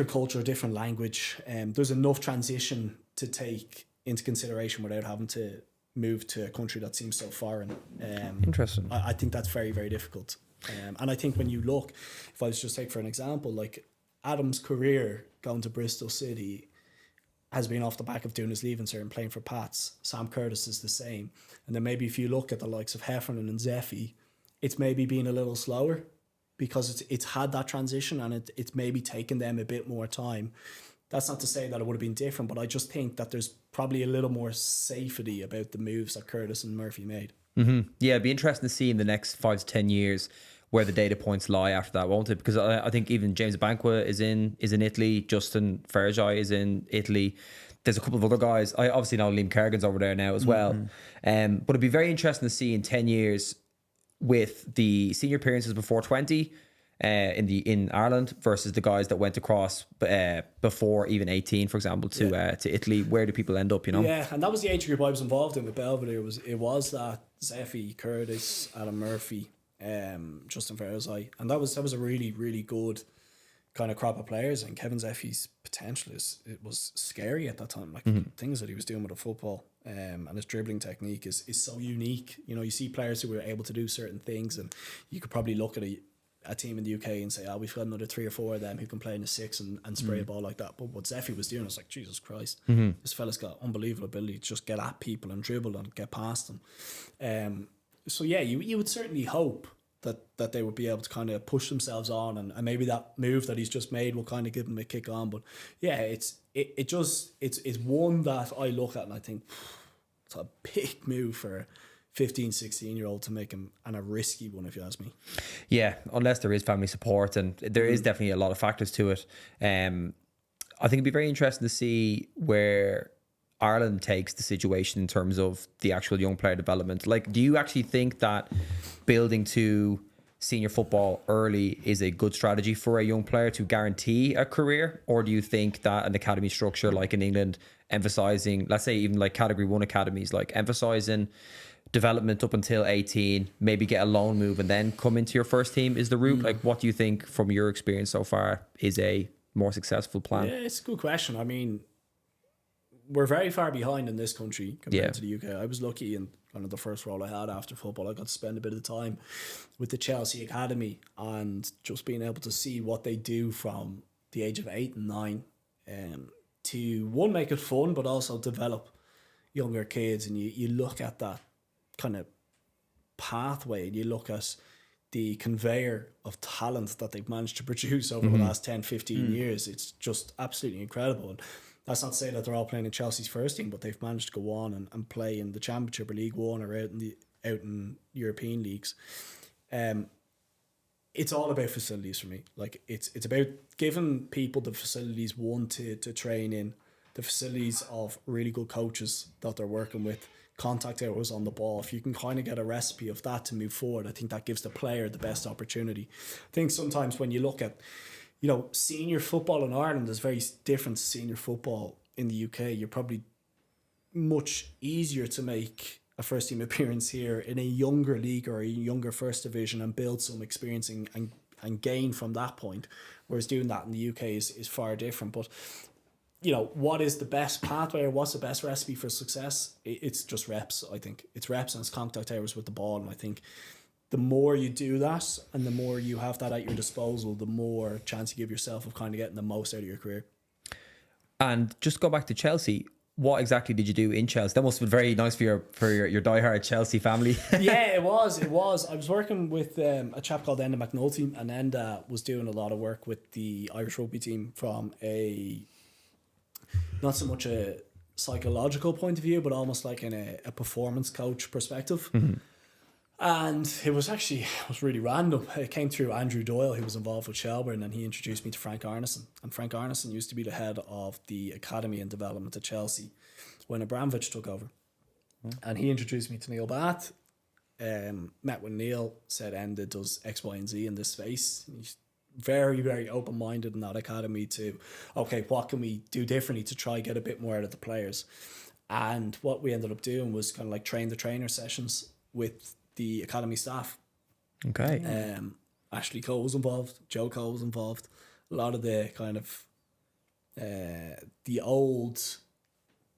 culture, different language. There's enough transition to take into consideration without having to move to a country that seems so foreign. Interesting. I think that's very, very difficult. And I think when you look, if I was just take for an example, like Adam's career going to Bristol City has been off the back of doing his Leaving Cert and playing for Pats. Sam Curtis is the same. And then maybe if you look at the likes of Heffernan and Zeffy, it's maybe been a little slower because it's had that transition, and it's maybe taken them a bit more time That's not to say that it would have been different, but I just think that there's probably a little more safety about the moves that Curtis and Murphy made. Yeah, it'd be interesting to see in the next 5 to 10 years where the data points lie after that, won't it? Because I think even James Banqua is in Italy, Justin Ferjai is in Italy. There's a couple of other guys. I obviously know Liam Kerrigan's over there now as well. But it'd be very interesting to see in 10 years with the senior appearances before 20 in Ireland versus the guys that went across before even 18, for example, to Italy. Where do people end up, you know? Yeah, and that was the age group I was involved in with Belvedere. It was that Zeffy, Curtis, Adam Murphy, Justin Ferrazai, and that was a really, really good kind of crop of players. And Kevin Zeffy's potential was scary at that time. Like things that he was doing with the football, and his dribbling technique is so unique. You know, you see players who were able to do certain things, and you could probably look at a team in the UK and say, we've got another 3 or 4 of them who can play in the 6 and spray a ball like that. But what Zeffy was doing was like, Jesus Christ, this fella's got unbelievable ability to just get at people and dribble and get past them. So yeah, you would certainly hope that they would be able to kind of push themselves on, and maybe that move that he's just made will kind of give them a kick on. But yeah, it's one that I look at and I think it's a big move for a 15, 16-year-old to make him, and a risky one if you ask me. Yeah, unless there is family support, and there is definitely a lot of factors to it. I think it'd be very interesting to see where Ireland takes the situation in terms of the actual young player development. Like, do you actually think that building to senior football early is a good strategy for a young player to guarantee a career? Or do you think that an academy structure like in England, emphasizing, let's say even like category 1 academies, like emphasizing development up until 18, maybe get a loan move and then come into your first team is the route? Like, what do you think from your experience so far is a more successful plan? Yeah, it's a good question. I mean, we're very far behind in this country compared to the UK. I was lucky in kind of the first role I had after football. I got to spend a bit of time with the Chelsea Academy and just being able to see what they do from the age of 8 and 9, to one, make it fun, but also develop younger kids. And you look at that kind of pathway, and you look at the conveyor of talent that they've managed to produce over the last 10, 15 years. It's just absolutely incredible. And that's not to say that they're all playing in Chelsea's first team, but they've managed to go on and play in the Championship or League One or out in European leagues. It's all about facilities for me. Like, it's about giving people the facilities, one, to train in, the facilities of really good coaches that they're working with, contact hours on the ball. If you can kind of get a recipe of that to move forward, I think that gives the player the best opportunity. I think sometimes when you look at, you know, senior football in Ireland is very different to senior football in the UK. You're probably much easier to make a first team appearance here in a younger league or a younger first division and build some experience and gain from that point. Whereas doing that in the UK is far different. But, you know, what is the best pathway or what's the best recipe for success? It's just reps, I think. It's reps and it's contact hours with the ball. And I think the more you do that and the more you have that at your disposal, the more chance you give yourself of kind of getting the most out of your career. And just go back to Chelsea. What exactly did you do in Chelsea? That must have been very nice for your diehard Chelsea family. Yeah, it was. I was working with a chap called Enda McNulty, and Enda was doing a lot of work with the Irish rugby team from not so much a psychological point of view, but almost like in a performance coach perspective. And it was really random. It came through Andrew Doyle, who was involved with Shelburne, and he introduced me to Frank Arneson. And Frank Arneson used to be the head of the academy and development at Chelsea when Abramovich took over. And he introduced me to Neil Bath. Met with Neil, said Enda does X, Y, and Z in this space. And he's very, very open-minded in that academy to, okay, what can we do differently to try get a bit more out of the players? And what we ended up doing was kind of like train the trainer sessions with the academy staff. Okay. Ashley Cole was involved, Joe Cole was involved. A lot of the kind of the old,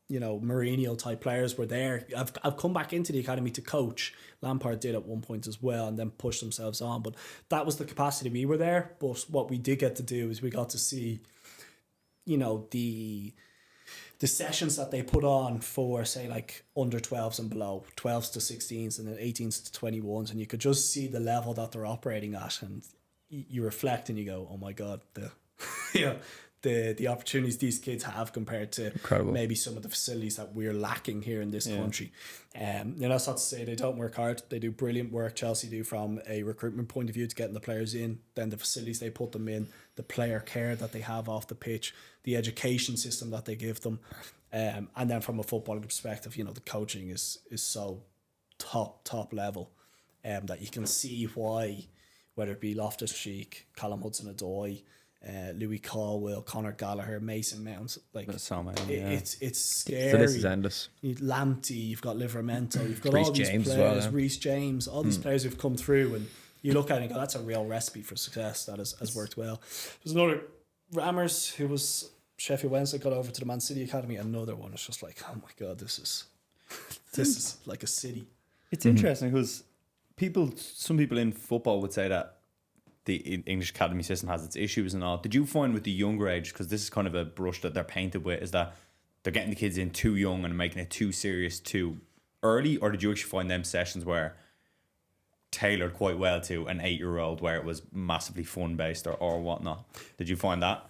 you know, Mourinho type players were there. I've come back into the academy to coach. Lampard did at one point as well, and then pushed themselves on. But that was the capacity we were there. But what we did get to do is we got to see, you know, the sessions that they put on for, say, like under 12s and below, 12s to 16s and then 18s to 21s, and you could just see the level that they're operating at, and you reflect and you go, oh my God, the opportunities these kids have compared to Incredible. maybe some of the facilities that we're lacking here in this country. That's not to say they don't work hard. They do brilliant work. Chelsea do from a recruitment point of view to getting the players in, then the facilities they put them in, the player care that they have off the pitch, the education system that they give them, and then from a footballing perspective, the coaching is so top level, that you can see why, whether it be Loftus-Cheek, Callum Hudson-Odoi, Louis Caldwell, Conor Gallagher, Mason Mount, like so many, it's scary. So this is endless. You've Lamptey, you've got Livramento, you've got Reece all these James as players, well, yeah. Reece James, all these players who've come through, and you look at it and go, that's a real recipe for success that has worked well. There's another, Rammers, who was Sheffield Wednesday, got over to the Man City Academy. Another one. It's just like, oh my God, this is like a city. It's interesting because some people in football would say that the English academy system has its issues and all. Did you find with the younger age, because this is kind of a brush that they're painted with, is that they're getting the kids in too young and making it too serious too early? Or did you actually find them sessions where tailored quite well to an 8-year-old where it was massively fun based or whatnot? Did you find that?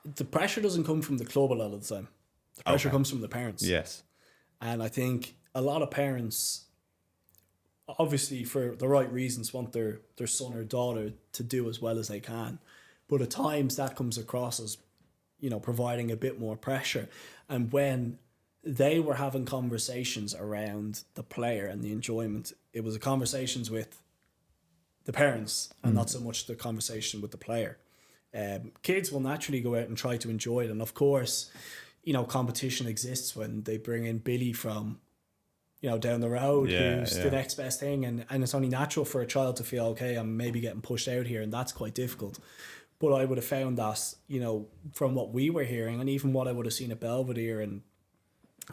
The pressure doesn't come from the club a lot of the time. The pressure comes from the parents. Yes. And I think a lot of parents, obviously for the right reasons, want their son or daughter to do as well as they can. But at times that comes across as, providing a bit more pressure. And when they were having conversations around the player and the enjoyment, it was the conversations with the parents and not so much the conversation with the player. Kids will naturally go out and try to enjoy it. And of course, competition exists when they bring in Billy from, down the road, who's the next best thing. And it's only natural for a child to feel, okay, I'm maybe getting pushed out here, and that's quite difficult. But I would have found that, from what we were hearing and even what I would have seen at Belvedere and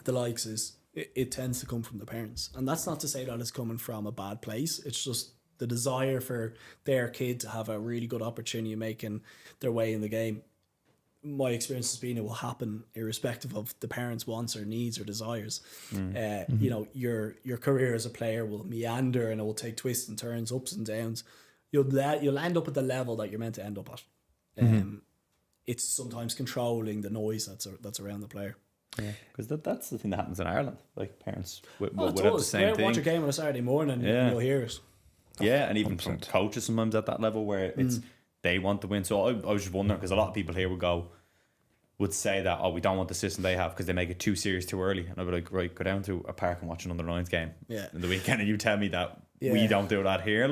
the likes, is it tends to come from the parents. And that's not to say that it's coming from a bad place. It's just the desire for their kid to have a really good opportunity of making their way in the game. My experience has been it will happen irrespective of the parents' wants or needs or desires. Your career as a player will meander and it will take twists and turns, ups and downs. You'll end up at the level that you're meant to end up at. It's sometimes controlling the noise that's around the player. Yeah, because that's the thing that happens in Ireland. Like parents would have the Go same out, thing. watch a game on a Saturday morning and you'll hear it. Yeah, and even from coaches sometimes at that level where it's they want to win. So I was just wondering, because a lot of people here would say that, we don't want the system they have because they make it too serious too early. And I'd be like, right, go down to a park and watch an under-9s game in the weekend, and you tell me that we don't do that here.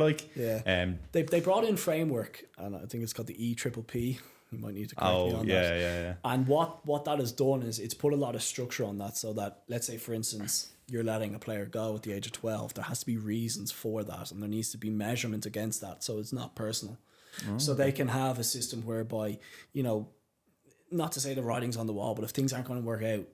They brought in framework, and I think it's called the EPPP. You might need to correct me on that. Yeah. And what that has done is it's put a lot of structure on that, so that, let's say for instance, you're letting a player go at the age of 12, there has to be reasons for that, and there needs to be measurement against that, so it's not personal. So they can have a system whereby, not to say the writing's on the wall, but if things aren't going to work out,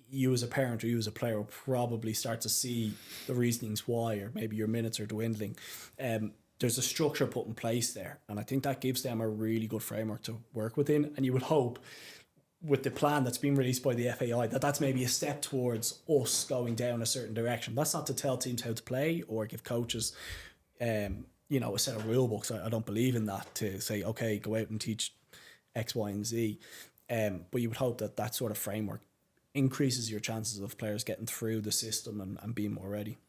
you as a parent or you as a player will probably start to see the reasonings why, or maybe your minutes are dwindling. There's a structure put in place there, and I think that gives them a really good framework to work within. And you would hope, with the plan that's been released by the FAI, that's maybe a step towards us going down a certain direction. That's not to tell teams how to play or give coaches a set of rule books. I don't believe in that, to say, okay, go out and teach X, Y, and Z. But you would hope that sort of framework increases your chances of players getting through the system and being more ready.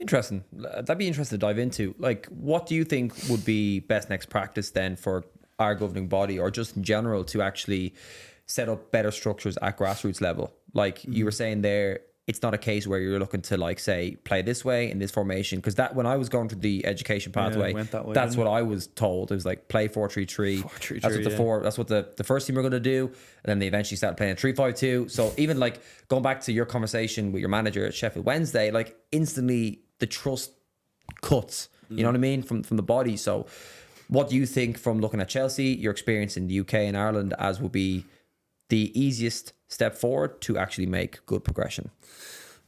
Interesting. That'd be interesting to dive into. Like, what do you think would be best next practice then for our governing body, or just in general, to actually set up better structures at grassroots level? Like you were saying there, it's not a case where you're looking to, like, say, play this way in this formation, because that, when I was going through the education pathway, that's what I was told. It was like, play 4-3-3. That's what that's what the first team were going to do, and then they eventually started playing 3-5-2. So even, like, going back to your conversation with your manager at Sheffield Wednesday, like, instantly the trust cuts. You know what I mean, from the body. So what do you think, from looking at Chelsea, your experience in the UK and Ireland, as will be the easiest step forward to actually make good progression?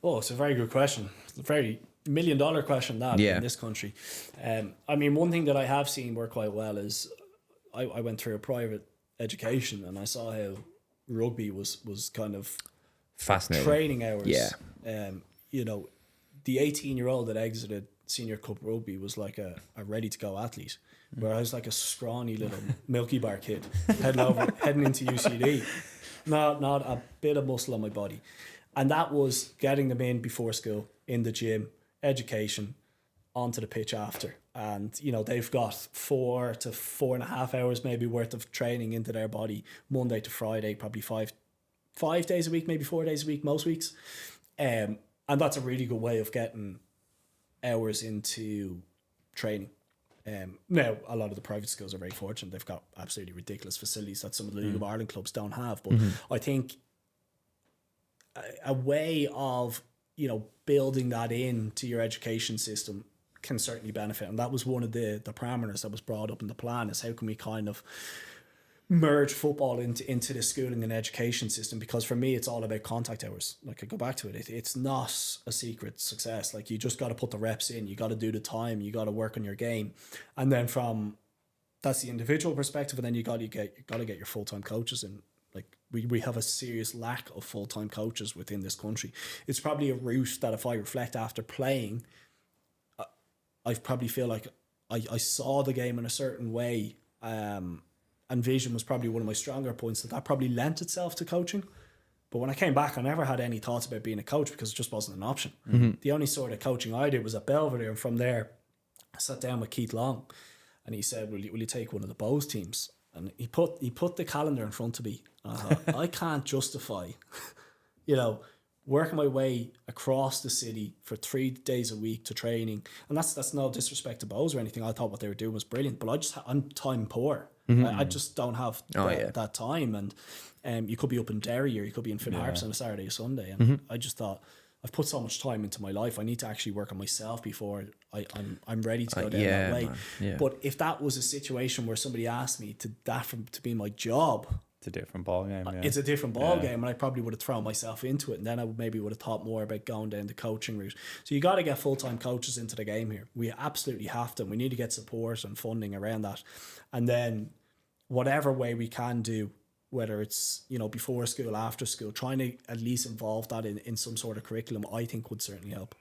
Oh, it's a very good question. It's a very $1 million question in this country. I mean, one thing that I have seen work quite well is I went through a private education, and I saw how rugby was kind of fascinating training hours. Yeah. The 18-year-old that exited Senior Cup rugby was like a ready to go athlete, where I was like a scrawny little Milky Bar kid heading into UCD. Not a bit of muscle on my body. And that was getting them in before school, in the gym, education, onto the pitch after. And, you know, they've got 4 to 4.5 hours maybe worth of training into their body, Monday to Friday, probably five days a week, maybe 4 days a week, most weeks. And that's a really good way of getting hours into training. Now, a lot of the private schools are very fortunate. They've got absolutely ridiculous facilities that some of the League of Ireland clubs don't have. But I think a way of, you know, building that into your education system can certainly benefit. And that was one of the parameters that was brought up in the plan, is how can we kind of merge football into the schooling and education system? Because for me, it's all about contact hours. Like, I go back to it, it's not a secret success. Like, you just got to put the reps in, you got to do the time, you got to work on your game. And then that's the individual perspective, and then you got to get your full-time coaches in. Like, we have a serious lack of full-time coaches within this country. It's probably a route that, if I reflect after playing, I probably feel like I saw the game in a certain way, and vision was probably one of my stronger points, that probably lent itself to coaching. But when I came back, I never had any thoughts about being a coach, because it just wasn't an option. The only sort of coaching I did was at Belvedere, and from there I sat down with Keith Long, and he said, will you take one of the Bows teams? And he put the calendar in front of me, and I thought, I can't justify, you know, working my way across the city for 3 days a week to training. And that's no disrespect to Bows or anything. I thought what they were doing was brilliant, but I'm time poor. I just don't have that time. And you could be up in Derry, or you could be in Finn Harps on a Saturday or Sunday. And I just thought, I've put so much time into my life, I need to actually work on myself before I'm ready to go down that way. Yeah. But if that was a situation where somebody asked me to be my job, It's a different ball game. Yeah. it's a different ball game, and I probably would have thrown myself into it, and then I would have thought more about going down the coaching route. So you got to get full-time coaches into the game here. We absolutely have to. We need to get support and funding around that, and then whatever way we can do, whether it's, you know, before school, after school, trying to at least involve that in some sort of curriculum, I think would certainly help.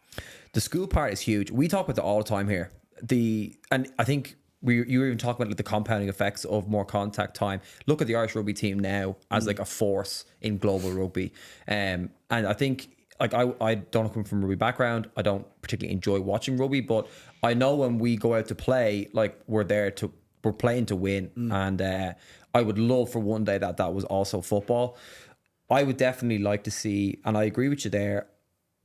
The school part is huge. We talk about it all the time here. And I think you were even talking about, like, the compounding effects of more contact time. Look at the Irish rugby team now as like a force in global rugby. And I think, like, I don't come from a rugby background. I don't particularly enjoy watching rugby, but I know when we go out to play, like, we're playing to win. And I would love for one day that was also football. I would definitely like to see, and I agree with you there,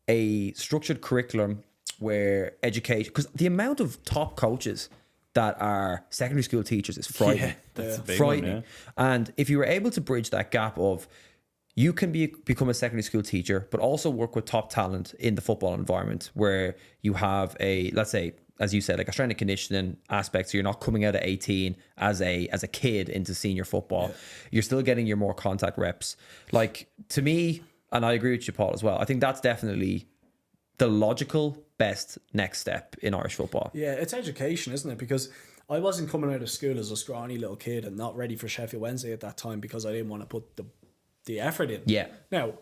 a structured curriculum where education, because the amount of top coaches that are secondary school teachers is frightening. That's a big frightening. one, And if you were able to bridge that gap of, you can become a secondary school teacher, but also work with top talent in the football environment, where you have let's say, as you said, like a strength and conditioning aspect. So you're not coming out at 18 as a kid into senior football. Yeah. You're still getting your more contact reps. Like, to me, and I agree with you, Paul, as well, I think that's definitely the logical best next step in Irish football. Yeah, it's education, isn't it? Because I wasn't coming out of school as a scrawny little kid and not ready for Sheffield Wednesday at that time, because I didn't want to put the effort in. Yeah. Now,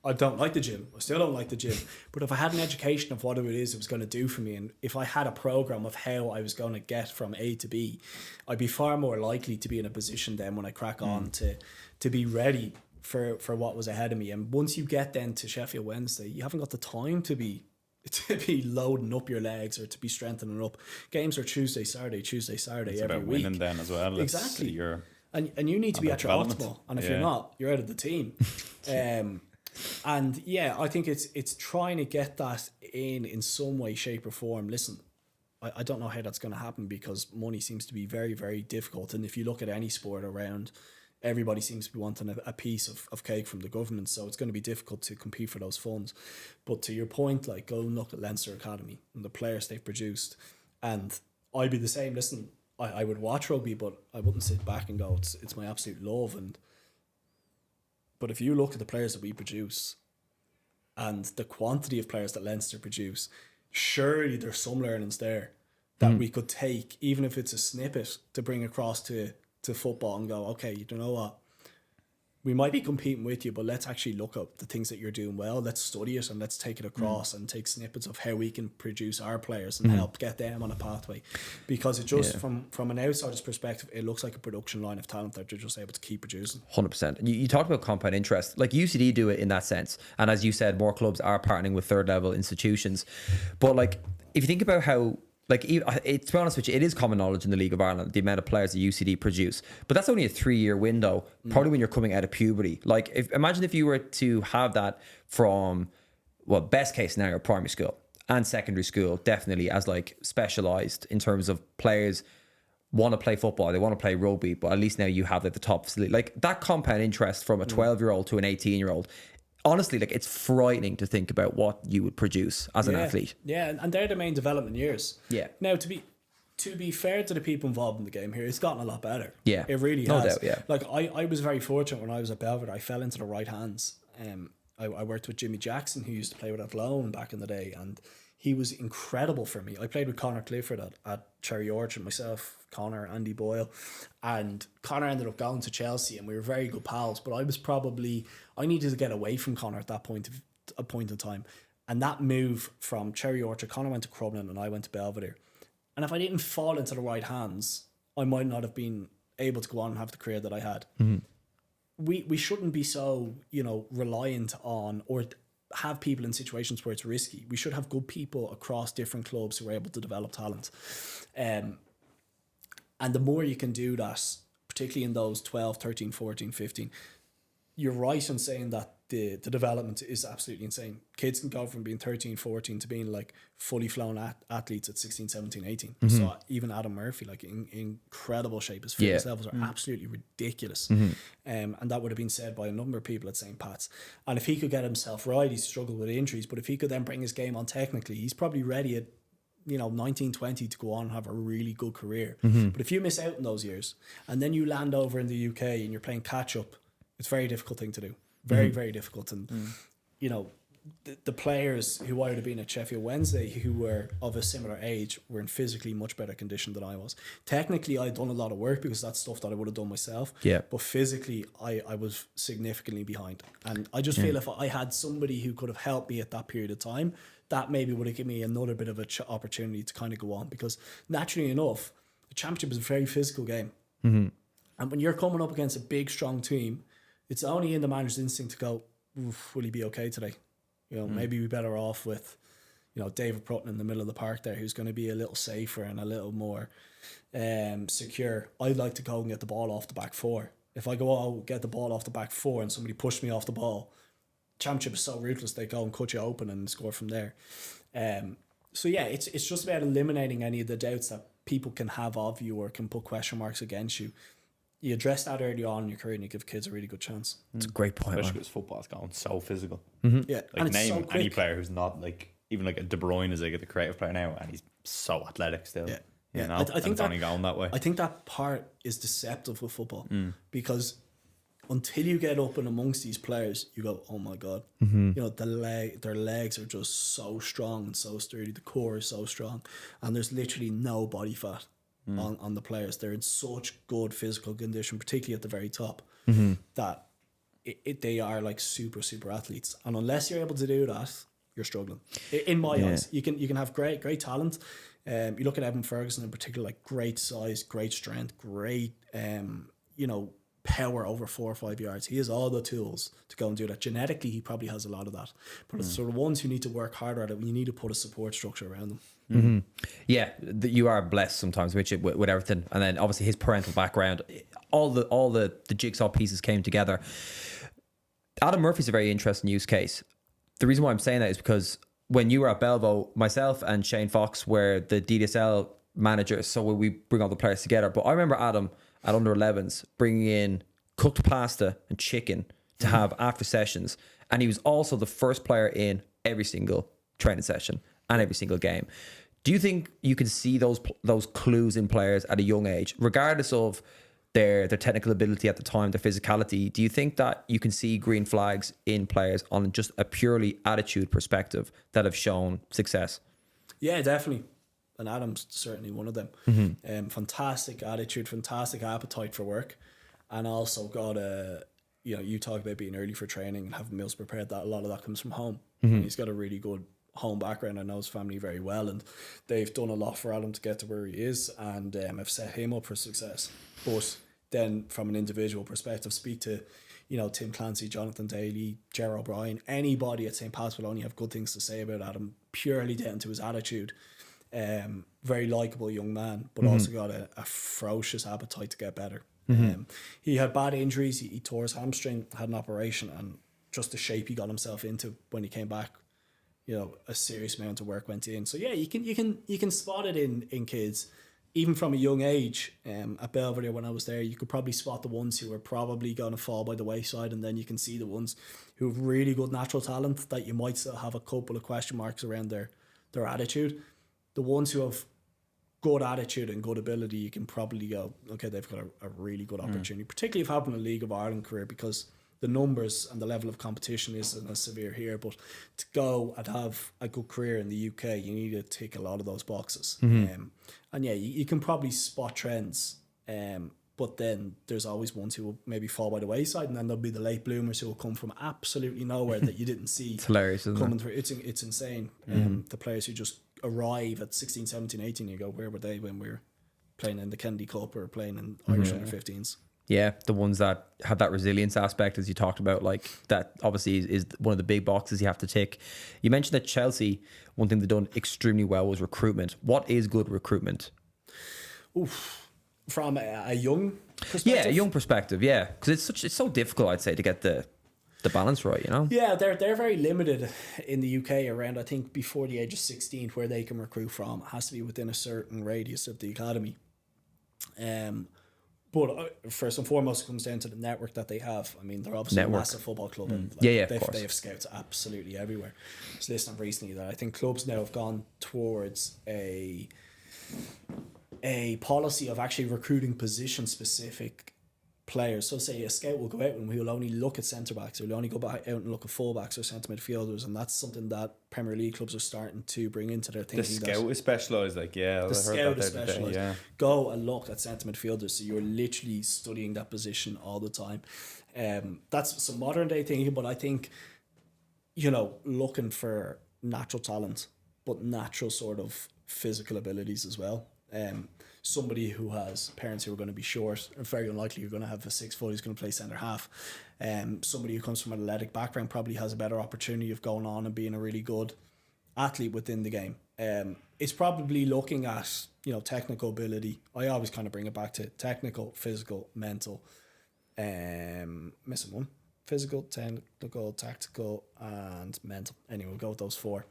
I don't like the gym. I still don't like the gym. But if I had an education of what it is it was going to do for me, and if I had a program of how I was going to get from A to B, I'd be far more likely to be in a position then when I crack on to be ready for what was ahead of me. And once you get then to Sheffield Wednesday, you haven't got the time to be loading up your legs or to be strengthening up. Games are Tuesday, Saturday it's every about week. winning then as well. Exactly. And you need to be about at your development. optimal. And if you're not, you're out of the team. And yeah, I think it's trying to get that in some way, shape or form. Listen, I don't know how that's going to happen, because money seems to be very, very difficult. And if you look at any sport around, everybody seems to be wanting a piece of cake from the government. So it's going to be difficult to compete for those funds. But to your point, like, go and look at Leinster Academy and the players they've produced. And I'd be the same. Listen, I would watch rugby, but I wouldn't sit back and go, it's my absolute love. But if you look at the players that we produce and the quantity of players that Leinster produce, surely there's some learnings there that we could take, even if it's a snippet, to bring across to football and go, okay, you know what? we might be competing with you, but let's actually look up the things that you're doing well. Let's study it and let's take it across and take snippets of how we can produce our players and help get them on a pathway. Because it just, from an outsider's perspective, it looks like a production line of talent that they're just able to keep producing. 100%. You talked about compound interest. Like UCD do it in that sense. And as you said, more clubs are partnering with third level institutions. But like, if you think about how, like, to be honest with you, it is common knowledge in the League of Ireland, the amount of players that UCD produce. But that's only a 3-year window, probably when you're coming out of puberty. Like, imagine if you were to have that from, well, best case scenario, primary school and secondary school, definitely as like specialised in terms of players want to play football, they want to play rugby, but at least now you have like the top facility. Like that compound interest from a 12-year-old to an 18-year-old. Honestly, like it's frightening to think about what you would produce as an athlete. Yeah, and they're the main development years. Yeah. Now, to be fair to the people involved in the game here, it's gotten a lot better. Yeah. It really No has. doubt, yeah. Like, I was very fortunate when I was at Belvedere. I fell into the right hands. I worked with Jimmy Jackson, who used to play with Athlone back in the day, and he was incredible for me. I played with Conor Clifford at Cherry Orchard, myself, Conor, Andy Boyle, and Conor ended up going to Chelsea, and we were very good pals. But I needed to get away from Conor at that point in time, and that move from Cherry Orchard, Conor went to Crumlin and I went to Belvedere, and if I didn't fall into the right hands, I might not have been able to go on and have the career that I had. We shouldn't be so reliant on or have people in situations where it's risky. We should have good people across different clubs who are able to develop talent. And the more you can do that, particularly in those 12, 13, 14, 15, you're right in saying that the development is absolutely insane. Kids can go from being 13, 14 to being like fully flown athletes at 16, 17, 18. So even Adam Murphy, like in incredible shape. His fitness levels are absolutely ridiculous. And that would have been said by a number of people at St. Pat's. And if he could get himself right, he's struggled with injuries, but if he could then bring his game on technically, he's probably ready at 19, 20 to go on and have a really good career. But if you miss out in those years and then you land over in the UK and you're playing catch up, it's a very difficult thing to do. Very, very difficult. And, the players who I would have been at Sheffield Wednesday who were of a similar age were in physically much better condition than I was. Technically, I'd done a lot of work because that's stuff that I would have done myself. Yeah. But physically, I was significantly behind. And I just feel if I had somebody who could have helped me at that period of time, that maybe would have given me another bit of an opportunity to kind of go on. Because naturally enough, the championship is a very physical game. And when you're coming up against a big, strong team, it's only in the manager's instinct to go, will he be okay today? Maybe we're better off with, David Prutton in the middle of the park there, who's going to be a little safer and a little more secure. I'd like to go and get the ball off the back four. If I go out, get the ball off the back four and somebody pushed me off the ball, championship is so ruthless, they go and cut you open and score from there. So yeah, it's just about eliminating any of the doubts that people can have of you or can put question marks against you. You address that early on in your career and you give kids a really good chance. It's a great point. Especially because football's gone so physical. Yeah, like and name so any player who's not like, even like a De Bruyne is like the creative player now and he's so athletic still. I think it's only going that way. I think that part is deceptive with football because until you get up and amongst these players, you go, oh my God, their legs are just so strong and so sturdy. The core is so strong and there's literally no body fat on the players. They're in such good physical condition, particularly at the very top, that they are like super, super athletes. And unless you're able to do that, you're struggling. In my eyes, you can have great talent. You look at Evan Ferguson in particular, like great size, great strength, great, power over 4 or 5 yards. He has all the tools to go and do that. Genetically, he probably has a lot of that. But it's sort of ones who need to work harder at it. You need to put a support structure around them. Yeah, you are blessed sometimes with everything, and then obviously his parental background, all the jigsaw pieces came together. Adam Murphy's a very interesting use case. The reason why I'm saying that is because when you were at Belvo, myself and Shane Fox were the DDSL managers, so we bring all the players together. But I remember Adam at under 11s bringing in cooked pasta and chicken to have after sessions, and he was also the first player in every single training session and every single game. Do you think you can see those clues in players at a young age, regardless of their technical ability at the time, their physicality? Do you think that you can see green flags in players on just a purely attitude perspective that have shown success? Yeah, definitely. And Adam's certainly one of them. Fantastic attitude, fantastic appetite for work, and also got a you know, you talk about being early for training and having meals prepared. That a lot of that comes from home. And he's got a really good home background. I know his family very well, and they've done a lot for Adam to get to where he is, and have set him up for success. But then, from an individual perspective, speak to, you know, Tim Clancy, Jonathan Daly, Ger O'Brien, anybody at St. Pat's will only have good things to say about Adam, purely down to his attitude. Very likeable young man, but also got a ferocious appetite to get better. He had bad injuries. He tore his hamstring, had an operation, and just the shape he got himself into when he came back, you know, a serious amount of work went in. So yeah, you can spot it in kids, even from a young age. At Belvedere, when I was there, you could probably spot the ones who are probably going to fall by the wayside, and then you can see the ones who have really good natural talent that you might still have a couple of question marks around their attitude. The ones who have good attitude and good ability, you can probably go, okay, they've got a really good opportunity, particularly if having a League of Ireland career, because the numbers and the level of competition isn't as severe here. But to go and have a good career in the UK, you need to tick a lot of those boxes. And yeah, you can probably spot trends. But then there's always ones who will maybe fall by the wayside, and then there'll be the late bloomers who will come from absolutely nowhere that you didn't see. It's hilarious, isn't coming it? through. It's insane. The players who just arrive at 16, 17, 18, you go, where were they when we were playing in the Kennedy Cup or playing in Irish under 15s? Yeah, the ones that have that resilience aspect, as you talked about, like that obviously is one of the big boxes you have to tick. You mentioned that Chelsea, one thing they've done extremely well was recruitment. What is good recruitment? From a young perspective? Yeah, a young perspective, yeah. Because it's so difficult, I'd say, to get the balance right, you know? Yeah, they're very limited in the UK around, I think, before the age of 16, where they can recruit from. It has to be within a certain radius of the academy. But first and foremost, it comes down to the network that they have. I mean, they're obviously a massive football club. And of they course. have scouts absolutely everywhere. I was listening recently that I think clubs now have gone towards a policy of actually recruiting position-specific players. So say a scout will go out and we will only look at centre-backs, or we'll only go back out and look at full-backs or centre midfielders, and that's something that Premier League clubs are starting to bring into their thinking. The scout is specialised, like, yeah. The scout is specialised. Yeah. Go and look at centre midfielders, so you're literally studying that position all the time. That's some modern day thinking, but I think, you know, looking for natural talent, but natural sort of physical abilities as well. Somebody who has parents who are going to be short, very unlikely you're going to have a 6 foot who's going to play centre half. Somebody who comes from an athletic background probably has a better opportunity of going on and being a really good athlete within the game. It's probably looking at, you know, technical ability. I always kind of bring it back to technical, physical, mental. Missing one. Physical, technical, tactical, and mental. Anyway, we'll go with those four.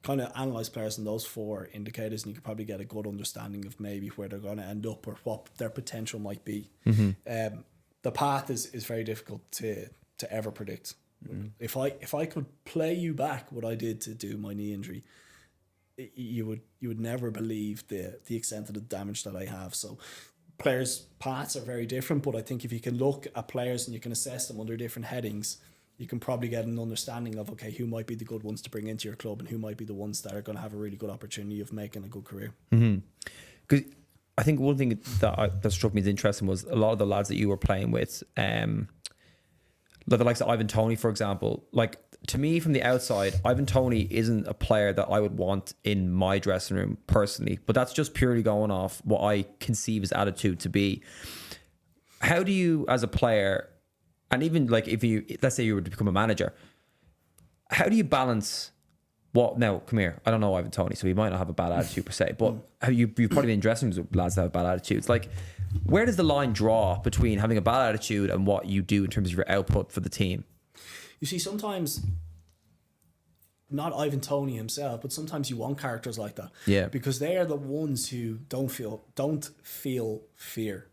Kind of analyze players in those four indicators, and you can probably get a good understanding of maybe where they're going to end up or what their potential might be. The path is very difficult to ever predict. If I could play you back what I did to do my knee injury, you would never believe the extent of the damage that I have. So players' paths are very different, but I think if you can look at players and you can assess them under different headings, you can probably get an understanding of, okay, who might be the good ones to bring into your club and who might be the ones that are going to have a really good opportunity of making a good career. Because I think one thing that struck me as interesting was a lot of the lads that you were playing with, like the likes of Ivan Toney, for example. Like, to me, from the outside, Ivan Toney isn't a player that I would want in my dressing room personally, but that's just purely going off what I conceive his attitude to be. How do you, as a player, and even like if you, let's say you were to become a manager, how do you balance what? Now, come here. I don't know Ivan Toney, so he might not have a bad attitude per se, but you've probably been in dressing rooms with lads that have bad attitudes. Like, where does the line draw between having a bad attitude and what you do in terms of your output for the team? You see, sometimes, not Ivan Toney himself, but sometimes you want characters like that. Yeah. Because they are the ones who don't feel fear.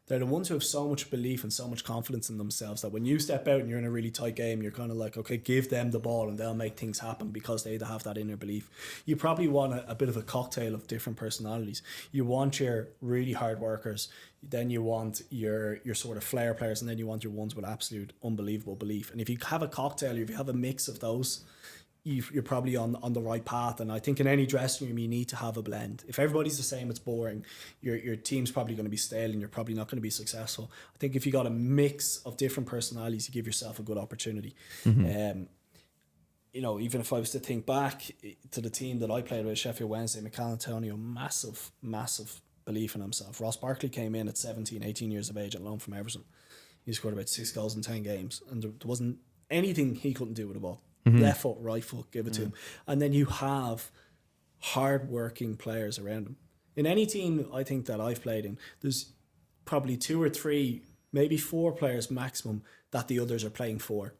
They're the ones who have so much belief and so much confidence in themselves that when you step out and you're in a really tight game, you're kind of like, okay, give them the ball and they'll make things happen because they have that inner belief. You probably want a bit of a cocktail of different personalities. You want your really hard workers, then you want your sort of flair players, and then you want your ones with absolute unbelievable belief. And if you have a cocktail, if you have a mix of those, you're probably on the right path. And I think in any dressing room, you need to have a blend. If everybody's the same, it's boring. Your team's probably going to be stale and you're probably not going to be successful. I think if you got a mix of different personalities, you give yourself a good opportunity. You know, even if I was to think back to the team that I played with, Sheffield Wednesday, Michael Antonio, massive belief in himself. Ross Barkley came in at 17, 18 years of age on loan from Everton. He scored about 6 goals in 10 games, and there wasn't anything he couldn't do with the ball. Left foot, right foot, give it to him. And then you have hard-working players around him. In any team I think that I've played in, there's probably 2 or 3, maybe 4 players maximum that the others are playing for.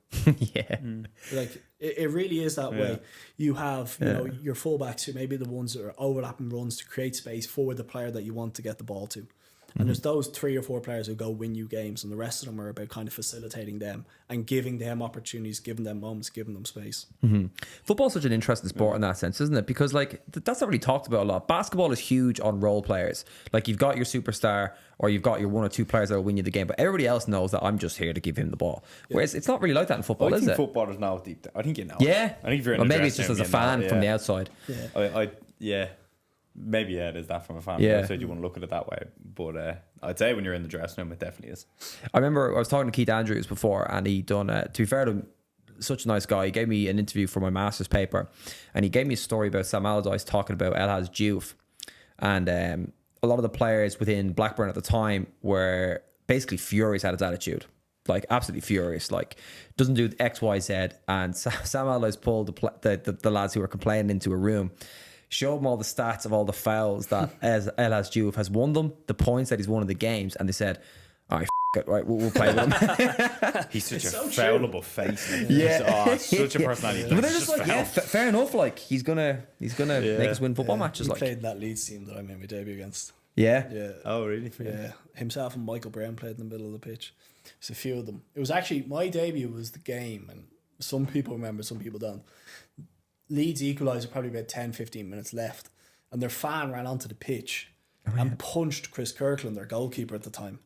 Like it really is that way. You have know your fullbacks who maybe the ones that are overlapping runs to create space for the player that you want to get the ball to. And there's those 3 or 4 players who go win you games, and the rest of them are about kind of facilitating them and giving them opportunities, giving them moments, giving them space. Football's such an interesting sport in that sense, isn't it? Because like that's not really talked about a lot. Basketball is huge on role players. Like you've got your superstar or you've got your 1 or 2 players that will win you the game, but everybody else knows that I'm just here to give him the ball. Whereas it's not really like that in football, is it? I think footballers know deep down. I think you know. Yeah. I think if you're in or the maybe it's dressing just as room, a you know, fan from the outside. Maybe it is that from a fan. Yeah. So you want to look at it that way. But I'd say when you're in the dressing room, it definitely is. I remember I was talking to Keith Andrews before, and he done, to be fair to him, such a nice guy. He gave me an interview for my master's paper, and he gave me a story about Sam Allardyce talking about El Diouf. And a lot of the players within Blackburn at the time were basically furious at his attitude. Like absolutely furious, like doesn't do X, Y, Z. And Sam Allardyce pulled the lads who were complaining into a room, showed them all the stats of all the fouls that El Diouf has won them, the points that he's won in the games, and they said, "All right, it, right, we'll play with him." He's such It's a so foulable face. Yeah. Such a personality. But they're just like, yeah, fair enough. Like he's gonna make us win football matches. He Like, played in that Leeds team that I made my debut against. yeah, Oh, really? Yeah, himself and Michael Brown played in the middle of the pitch. There's a few of them. It was actually my debut was the game, and some people remember, some people don't. Leeds equalised probably about 10-15 minutes left, and their fan ran onto the pitch and punched Chris Kirkland, their goalkeeper at the time.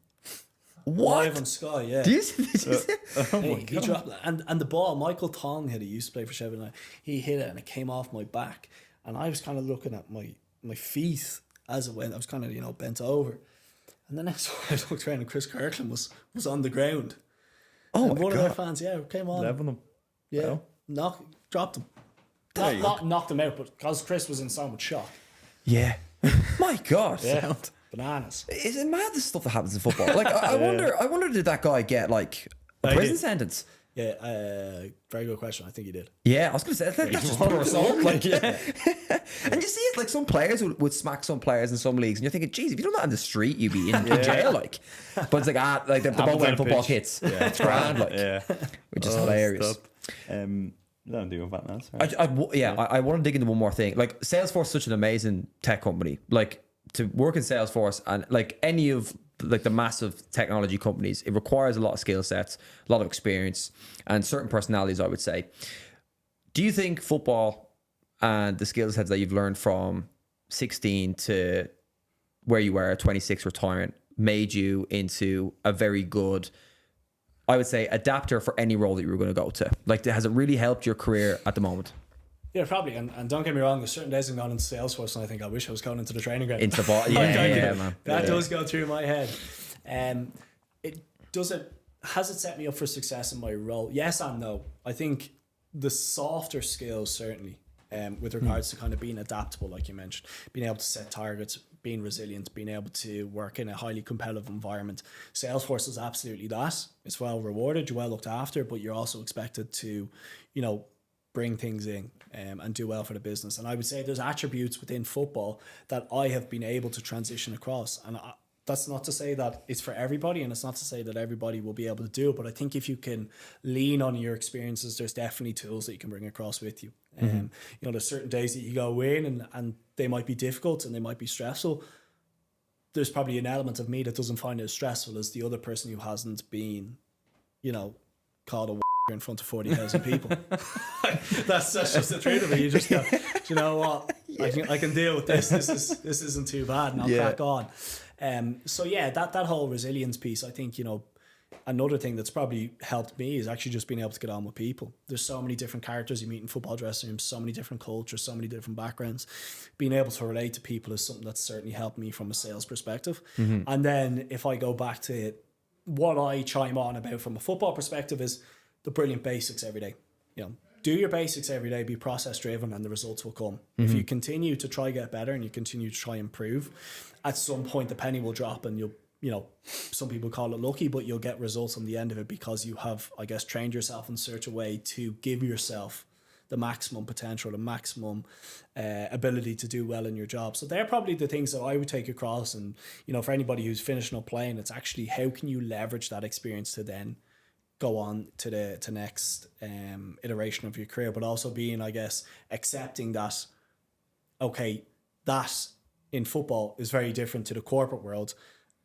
What? Live on Sky, yeah. Do you see? He dropped and the ball. Michael Tong had, he used to play for Sheffield United. He hit it and it came off my back, and I was kind of looking at my feet as it went. I was kind of bent over, and the next one I looked around and Chris Kirkland was on the ground. Oh and my one God. of their fans, came on, Level them. yeah, dropped him. Not knocked him out, but because Chris was in so much shock. Yeah. My God. Bananas. Is it mad the stuff that happens in football? Like I wonder did that guy get like a I prison did. sentence? Yeah, very good question. I think he did. Yeah, I was gonna say that's just pure assault. Like, yeah. And you see it like some players would smack some players in some leagues, and you're thinking, geez, if you done that in the street, you'd be in jail. Like, but it's like they're both wearing football kits. Yeah, it's grand. Like, which is hilarious. Don't do that now. Sorry. I want to dig into one more thing. Like Salesforce is such an amazing tech company. Like to work in Salesforce and like any of like the massive technology companies, it requires a lot of skill sets, a lot of experience, and certain personalities, I would say. Do you think football and the skill sets that you've learned from 16 to where you were at 26 retiring made you into a very good, I would say, adapter for any role that you were going to go to? Like, has it really helped your career at the moment? Yeah, probably. And don't get me wrong, there's certain days I've gone into Salesforce and I think I wish I was going into the training ground. Into the ball, man. That does go through my head. Has it set me up for success in my role? Yes and no. I think the softer skills certainly, with regards to kind of being adaptable, like you mentioned, being able to set targets, being resilient, being able to work in a highly competitive environment. Salesforce is absolutely that. It's well rewarded, you're well looked after, but you're also expected to, bring things in and do well for the business. And I would say there's attributes within football that I have been able to transition across. And that's not to say that it's for everybody, and it's not to say that everybody will be able to do it, but I think if you can lean on your experiences, there's definitely tools that you can bring across with you. There's certain days that you go in and they might be difficult and they might be stressful. There's probably an element of me that doesn't find it as stressful as the other person who hasn't been, called a in front of 40,000 people. that's just the truth of it. You just go, do you know what? I can deal with this. This isn't too bad, and I'll crack on. That whole resilience piece, I think, another thing that's probably helped me is actually just being able to get on with people. There's so many different characters you meet in football dressing rooms, so many different cultures, so many different backgrounds. Being able to relate to people is something that's certainly helped me from a sales perspective. And then if I go back to what I chime on about from a football perspective is the brilliant basics every day. You know, do your basics every day, be process driven, and the results will come. If you continue to try get better and you continue to try improve, at some point the penny will drop and some people call it lucky, but you'll get results on the end of it because you have, I guess, trained yourself in such a way to give yourself the maximum potential, the maximum ability to do well in your job. So they're probably the things that I would take across. And, for anybody who's finishing up playing, it's actually how can you leverage that experience to then go on to the next iteration of your career, but also being, I guess, accepting that, okay, that in football is very different to the corporate world.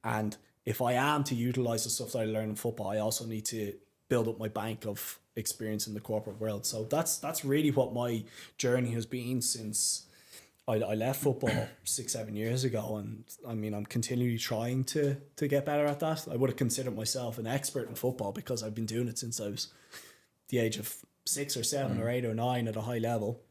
And if I am to utilize the stuff that I learn in football, I also need to build up my bank of experience in the corporate world. So that's really what my journey has been since I left football 6-7 years ago. And I mean, I'm continually trying to get better at that. I would have considered myself an expert in football because I've been doing it since I was the age of 6 or 7 or 8 or 9 at a high level.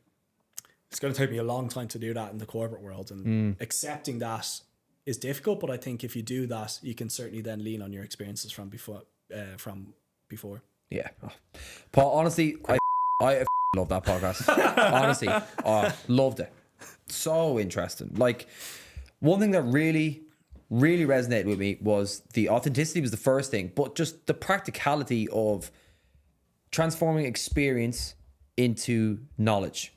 It's going to take me a long time to do that in the corporate world, and accepting that is difficult. But I think if you do that, you can certainly then lean on your experiences from before. Yeah. Oh. Paul, honestly, I love that podcast. Honestly, loved it. So interesting. Like, one thing that really, really resonated with me was the authenticity was the first thing, but just the practicality of transforming experience into knowledge.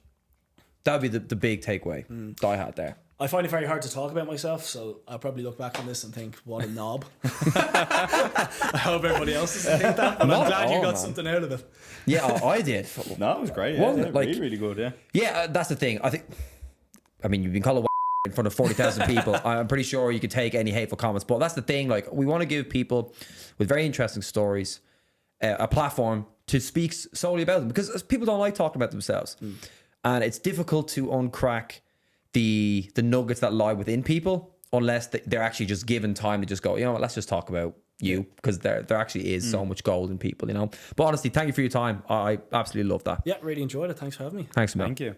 That would be the big takeaway that I had there. I find it very hard to talk about myself, so I'll probably look back on this and think, what a knob. I hope everybody else doesn't think that, but I'm glad you got something out of it. Yeah, I did. No, it was great. Yeah, Wasn't it? Like, really, really good, yeah. Yeah, that's the thing. I mean, you've been called a in front of 40,000 people. I'm pretty sure you could take any hateful comments, but that's the thing. Like, we want to give people with very interesting stories a platform to speak solely about them, because people don't like talking about themselves. And it's difficult to uncrack the nuggets that lie within people unless they're actually just given time to just go, you know what, let's just talk about you, because there actually is so much gold in people, But honestly, thank you for your time. I absolutely love that. Yeah, really enjoyed it. Thanks for having me. Thanks, man. Thank you.